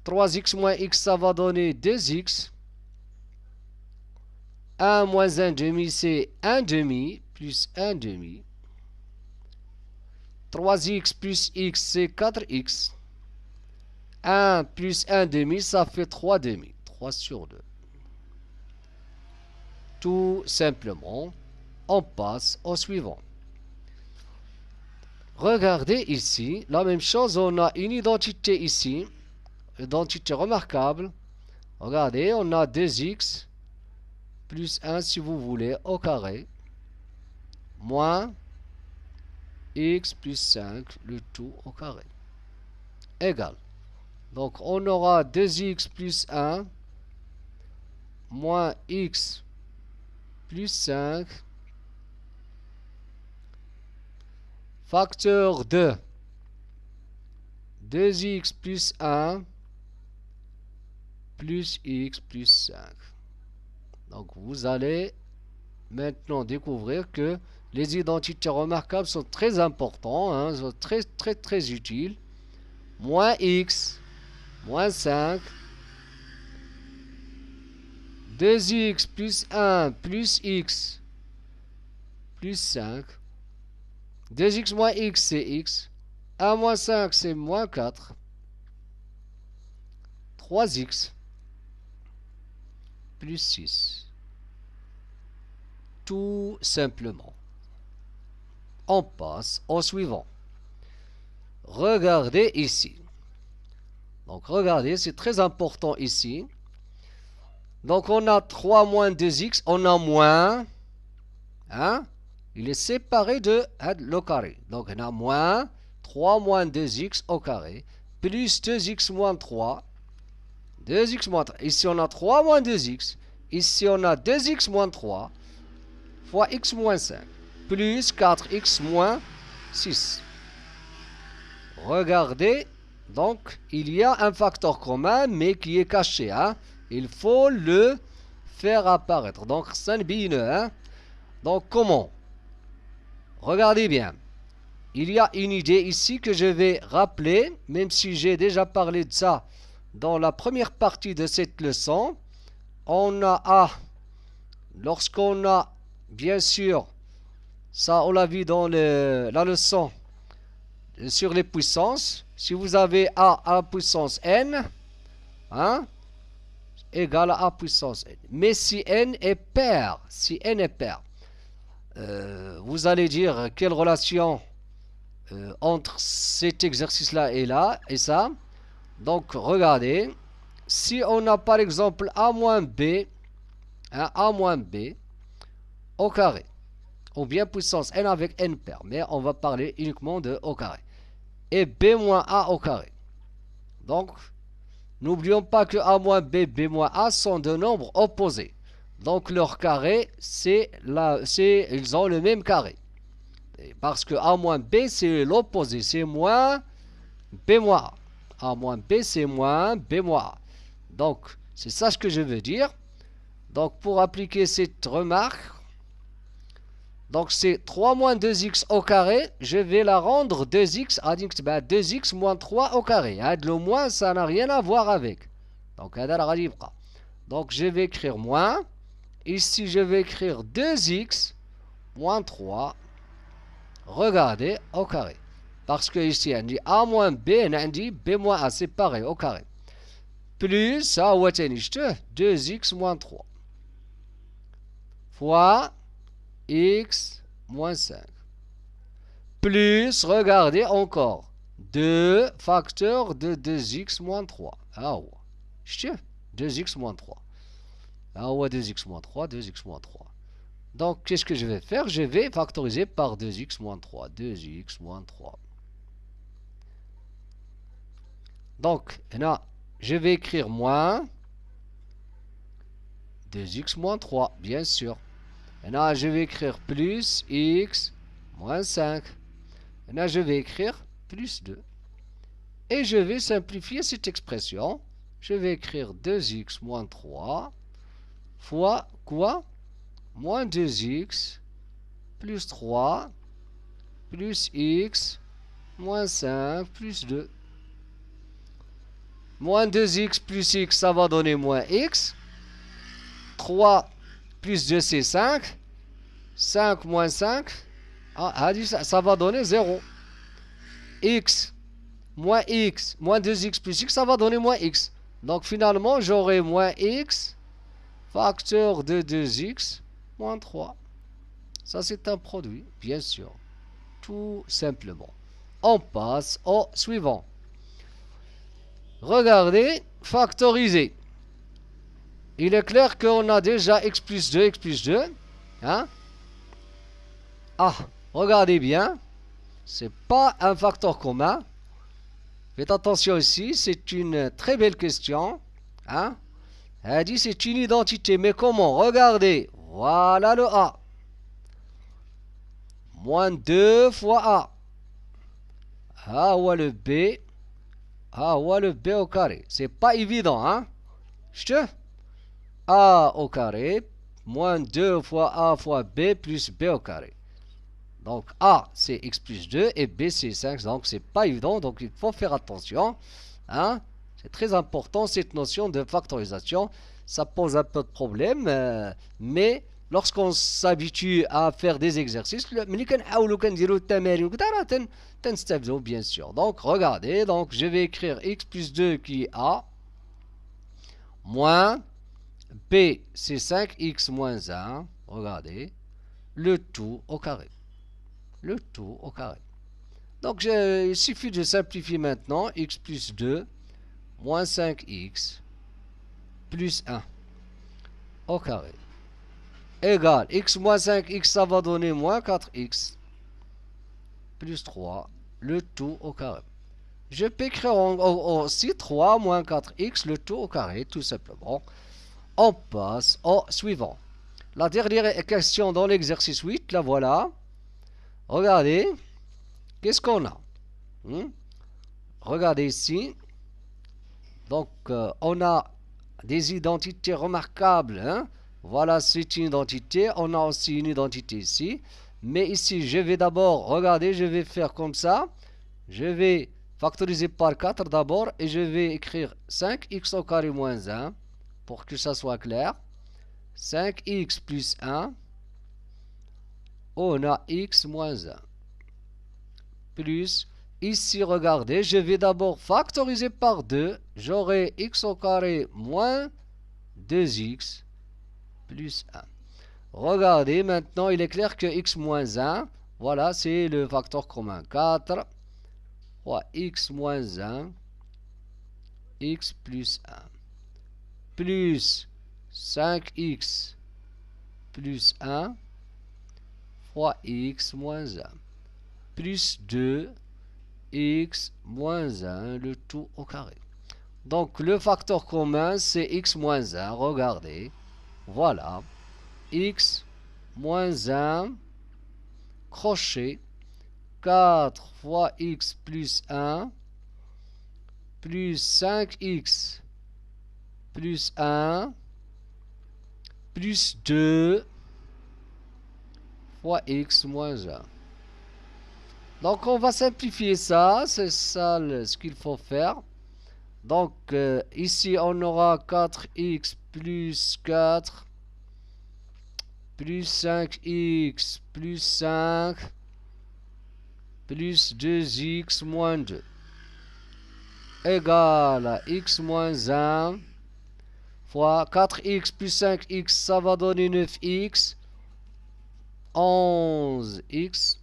3x moins x, ça va donner 2x. 1 moins 1 demi, c'est 1 demi plus 1 demi. 3x plus x, c'est 4x. 1 plus 1 demi, ça fait 3 demi. 3 sur 2. Tout simplement, on passe au suivant. Regardez ici, la même chose, on a une identité ici. Identité remarquable. Regardez, on a 2x plus 1 si vous voulez au carré moins x plus 5 le tout au carré égal. Donc on aura 2x plus 1 moins x plus 5 facteur de 2x plus 1 plus x plus 5. Donc vous allez maintenant découvrir que les identités remarquables sont très importantes, hein, sont très utiles. Moins x, moins 5, 2x plus 1 plus x plus 5. 2x moins x, c'est x. 1 moins 5, c'est moins 4. 3x plus 6. Tout simplement. On passe au suivant. Regardez ici. Donc regardez, c'est très important ici. Donc on a 3 moins 2x, on a moins. Hein? Il est séparé de le carré. Donc on a moins 3 moins 2x au carré. Plus 2x moins 3. 2x moins 3. Ici on a 3 moins 2x. Ici on a 2x moins 3. Fois x moins 5. Plus 4x moins 6. Regardez. Donc il y a un facteur commun mais qui est caché. Hein? Il faut le faire apparaître. Donc ça ne bine. Hein? Donc comment? Regardez bien. Il y a une idée ici que je vais rappeler, même si j'ai déjà parlé de ça dans la première partie de cette leçon. On a lorsqu'on a, bien sûr, ça on l'a vu dans la leçon sur les puissances. Si vous avez a à la puissance n, hein, égale à a puissance n. Mais si n est pair, vous allez dire quelle relation entre cet exercice-là et ça. Donc, regardez. Si on a par exemple a moins b, hein, a moins b au carré, ou bien puissance n avec n pair, mais on va parler uniquement de au carré, et b moins a au carré. Donc, n'oublions pas que a moins b, b moins a sont deux nombres opposés. Donc, leur carré, ils ont le même carré. Parce que a moins b, c'est l'opposé, c'est moins b moins a. A moins b, c'est moins b moins a. Donc, c'est ça ce que je veux dire. Donc, pour appliquer cette remarque, donc c'est 3 moins 2x au carré, je vais la rendre 2x, 2x moins 3 au carré. Le moins, ça n'a rien à voir avec. Donc, je vais écrire moins. Ici, je vais écrire 2x moins 3. Regardez, au carré. Parce que ici, on dit a moins b, on dit b moins a, c'est pareil, au carré. Plus, ça, 2x moins 3. Fois x moins 5. Plus, regardez encore, 2 facteurs de 2x moins 3. Ah ouais. 2x moins 3. Ah ouais, 2x moins 3, 2x moins 3. Donc, qu'est-ce que je vais faire? Je vais factoriser par 2x moins 3. 2x moins 3. Donc, là, je vais écrire moins 2x moins 3, bien sûr. Et là, je vais écrire plus x moins 5. Et là, je vais écrire plus 2. Et je vais simplifier cette expression. Je vais écrire 2x moins 3 fois quoi? Moins 2x plus 3 plus x moins 5 plus 2. Moins 2x plus x, ça va donner moins x. 3 plus 2, c'est 5. 5 moins 5, ça va donner 0. X, moins 2x plus x, ça va donner moins x. Donc finalement, j'aurai moins x facteur de 2x moins 3. Ça, c'est un produit, bien sûr. Tout simplement. On passe au suivant. Regardez, factoriser. Il est clair qu'on a déjà x plus 2, hein? Ah, regardez bien. C'est pas un facteur commun. Faites attention ici, c'est une très belle question. Hein? Elle dit c'est une identité, mais comment? Regardez, voilà le a. Moins 2 fois a. A ou le b. A ou le b au carré. C'est pas évident, hein? A au carré, moins 2 fois a fois b plus b au carré. Donc a c'est x plus 2 et b c'est 5, donc c'est pas évident, donc il faut faire attention. Hein? C'est très important cette notion de factorisation. Ça pose un peu de problème, mais lorsqu'on s'habitue à faire des exercices, bien sûr. Donc regardez, donc je vais écrire x plus 2 qui est a, moins b c'est 5x moins 1, regardez, le tout au carré. Le tout au carré. Donc il suffit de simplifier maintenant. X plus 2 moins 5x plus 1 au carré égale x moins 5x, ça va donner moins 4x plus 3, le tout au carré. Je peux écrire aussi 3 moins 4x, le tout au carré, tout simplement. On passe au suivant. La dernière question dans l'exercice 8, la voilà. Regardez, qu'est-ce qu'on a? Regardez ici. Donc, on a des identités remarquables. Hein? Voilà, c'est une identité. On a aussi une identité ici. Mais ici, je vais d'abord, regardez, je vais faire comme ça. Je vais factoriser par 4 d'abord et je vais écrire 5x au carré moins 1 pour que ça soit clair. 5x plus 1. On a x moins 1. Plus, ici, regardez, je vais d'abord factoriser par 2. J'aurai x au carré moins 2x plus 1. Regardez, maintenant, il est clair que x moins 1, voilà, c'est le facteur commun. 4 fois x moins 1, x plus 1, plus 5x plus 1 fois x moins 1, plus 2, x moins 1, le tout au carré. Donc, le facteur commun, c'est x moins 1. Regardez, voilà. X moins 1, crochet, 4 fois x plus 1, plus 5x plus 1, plus 2 fois x moins 1. Donc on va simplifier ça, c'est ça ce qu'il faut faire. Donc ici on aura 4x plus 4 plus 5x plus 5 plus 2x moins 2 égale à x moins 1 fois 4x plus 5x, ça va donner 9x, 11x,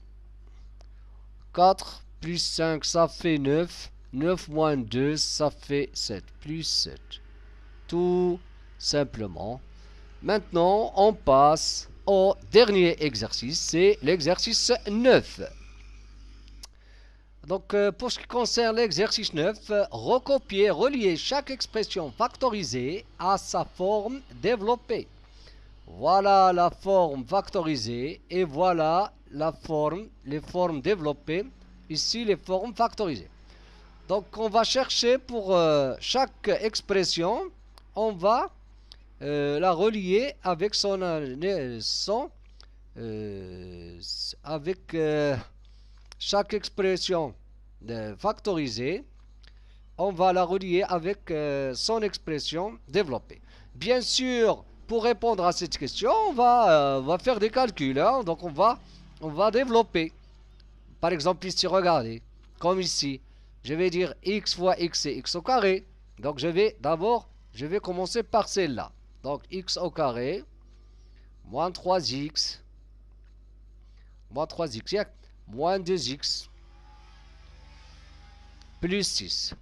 4 plus 5, ça fait 9, 9 moins 2, ça fait 7, plus 7. Tout simplement. Maintenant, on passe au dernier exercice, c'est l'exercice 9. Donc, pour ce qui concerne l'exercice 9, recopier, relier chaque expression factorisée à sa forme développée. Voilà la forme factorisée et voilà la forme, les formes développées. Ici, les formes factorisées. Donc, on va chercher pour chaque expression, on va la relier avec chaque expression factorisée, on va la relier avec son expression développée. Bien sûr, pour répondre à cette question, on va faire des calculs. Hein, donc, on va développer. Par exemple, ici, regardez, comme ici, je vais dire x fois x, c'est x au carré. Donc, je vais commencer par celle-là. Donc, x au carré, moins 3x, moins 3x, moins 2x, plus 6.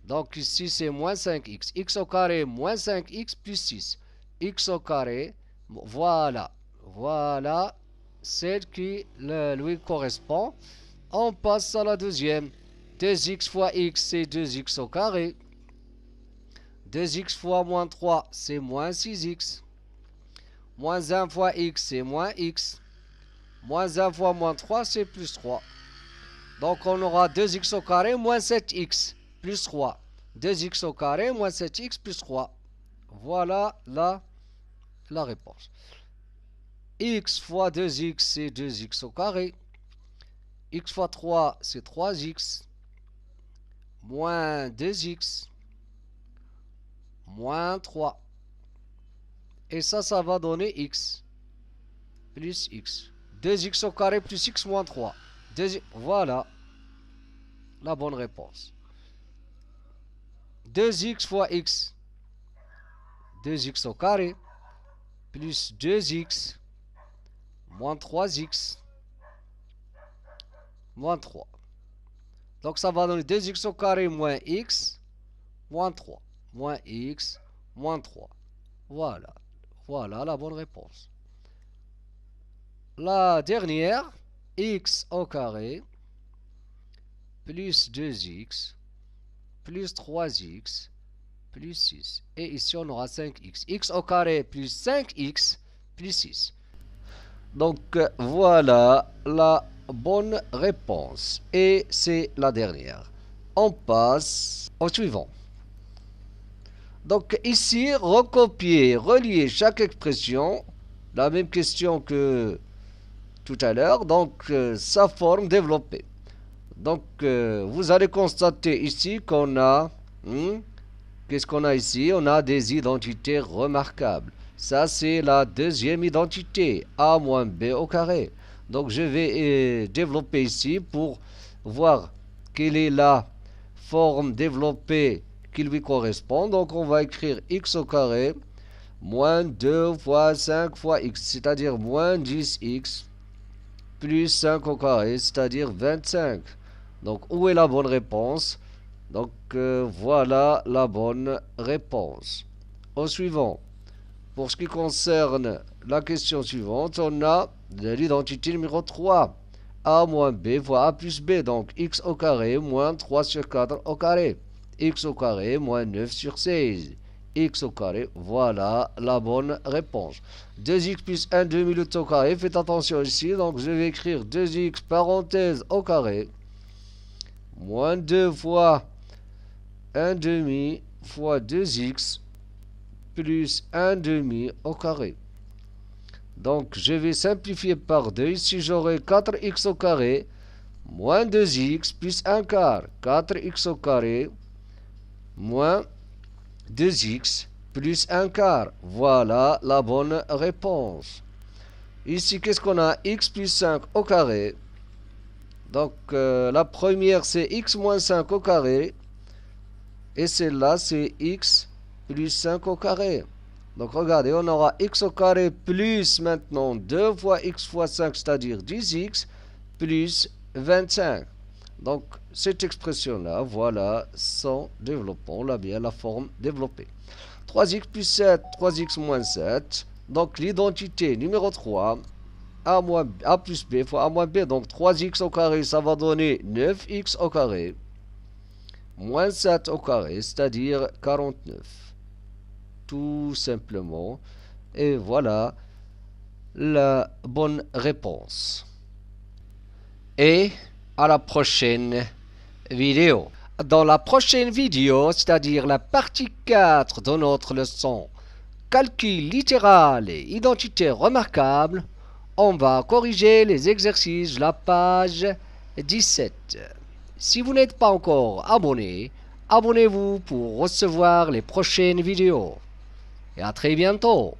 Donc, ici, c'est moins 5x. X au carré, moins 5x, plus 6. X au carré, voilà. Voilà celle qui lui correspond. On passe à la deuxième. 2x fois x, c'est 2x au carré. 2x fois moins 3, c'est moins 6x. Moins 1 fois x, c'est moins x. Moins 1 fois moins 3, c'est plus 3. Donc, on aura 2x au carré moins 7x plus 3. 2x au carré moins 7x plus 3. Voilà la réponse. X fois 2x, c'est 2x au carré. X fois 3, c'est 3x. Moins 2x. Moins 3. Et ça va donner x. Plus x. 2x au carré plus x moins 3. Voilà la bonne réponse. 2x fois x. 2x au carré plus 2x moins 3x moins 3. Donc ça va donner 2x au carré moins x moins 3. Moins x moins 3. Voilà. Voilà la bonne réponse. La dernière, x au carré plus 2x plus 3x plus 6. Et ici, on aura 5x. X au carré plus 5x plus 6. Donc, voilà la bonne réponse. Et c'est la dernière. On passe au suivant. Donc ici, recopier, relier chaque expression, la même question que tout à l'heure, donc sa forme développée. Donc vous allez constater ici qu'on a, qu'est-ce qu'on a ici? On a des identités remarquables. Ça c'est la deuxième identité, a moins b au carré. Donc je vais développer ici pour voir quelle est la forme développée qui lui correspond. Donc on va écrire x au carré moins 2 fois 5 fois x, c'est-à-dire moins 10x plus 5 au carré, c'est-à-dire 25. Donc où est la bonne réponse? Donc voilà la bonne réponse. Au suivant, pour ce qui concerne la question suivante, on a l'identité numéro 3. A moins B fois A plus B, donc x au carré moins 3 sur 4 au carré. X au carré moins 9 sur 16. X au carré, voilà la bonne réponse. 2x plus 1 demi au carré, faites attention ici, donc je vais écrire 2x parenthèse au carré, moins 2 fois 1 demi fois 2x plus 1 demi au carré. Donc je vais simplifier par 2. Ici j'aurai 4x au carré moins 2x plus 1 quart. 4x au carré moins 2x plus 1 quart. Voilà la bonne réponse. Ici qu'est-ce qu'on a? X plus 5 au carré. Donc la première c'est x moins 5 au carré. Et celle-là c'est x plus 5 au carré. Donc regardez, on aura x au carré plus maintenant 2 fois x fois 5, c'est-à-dire 10x, plus 25. Donc cette expression-là, voilà son développement, on l'a bien la forme développée. 3x plus 7, 3x moins 7. Donc l'identité numéro 3, a plus b fois a moins b. Donc 3x au carré, ça va donner 9x au carré, moins 7 au carré, c'est-à-dire 49. Tout simplement. Et voilà la bonne réponse. Et à la prochaine vidéo. Dans la prochaine vidéo, c'est-à-dire la partie 4 de notre leçon calcul littéral et identité remarquable, on va corriger les exercices de la page 17. Si vous n'êtes pas encore abonné, abonnez-vous pour recevoir les prochaines vidéos. Et à très bientôt.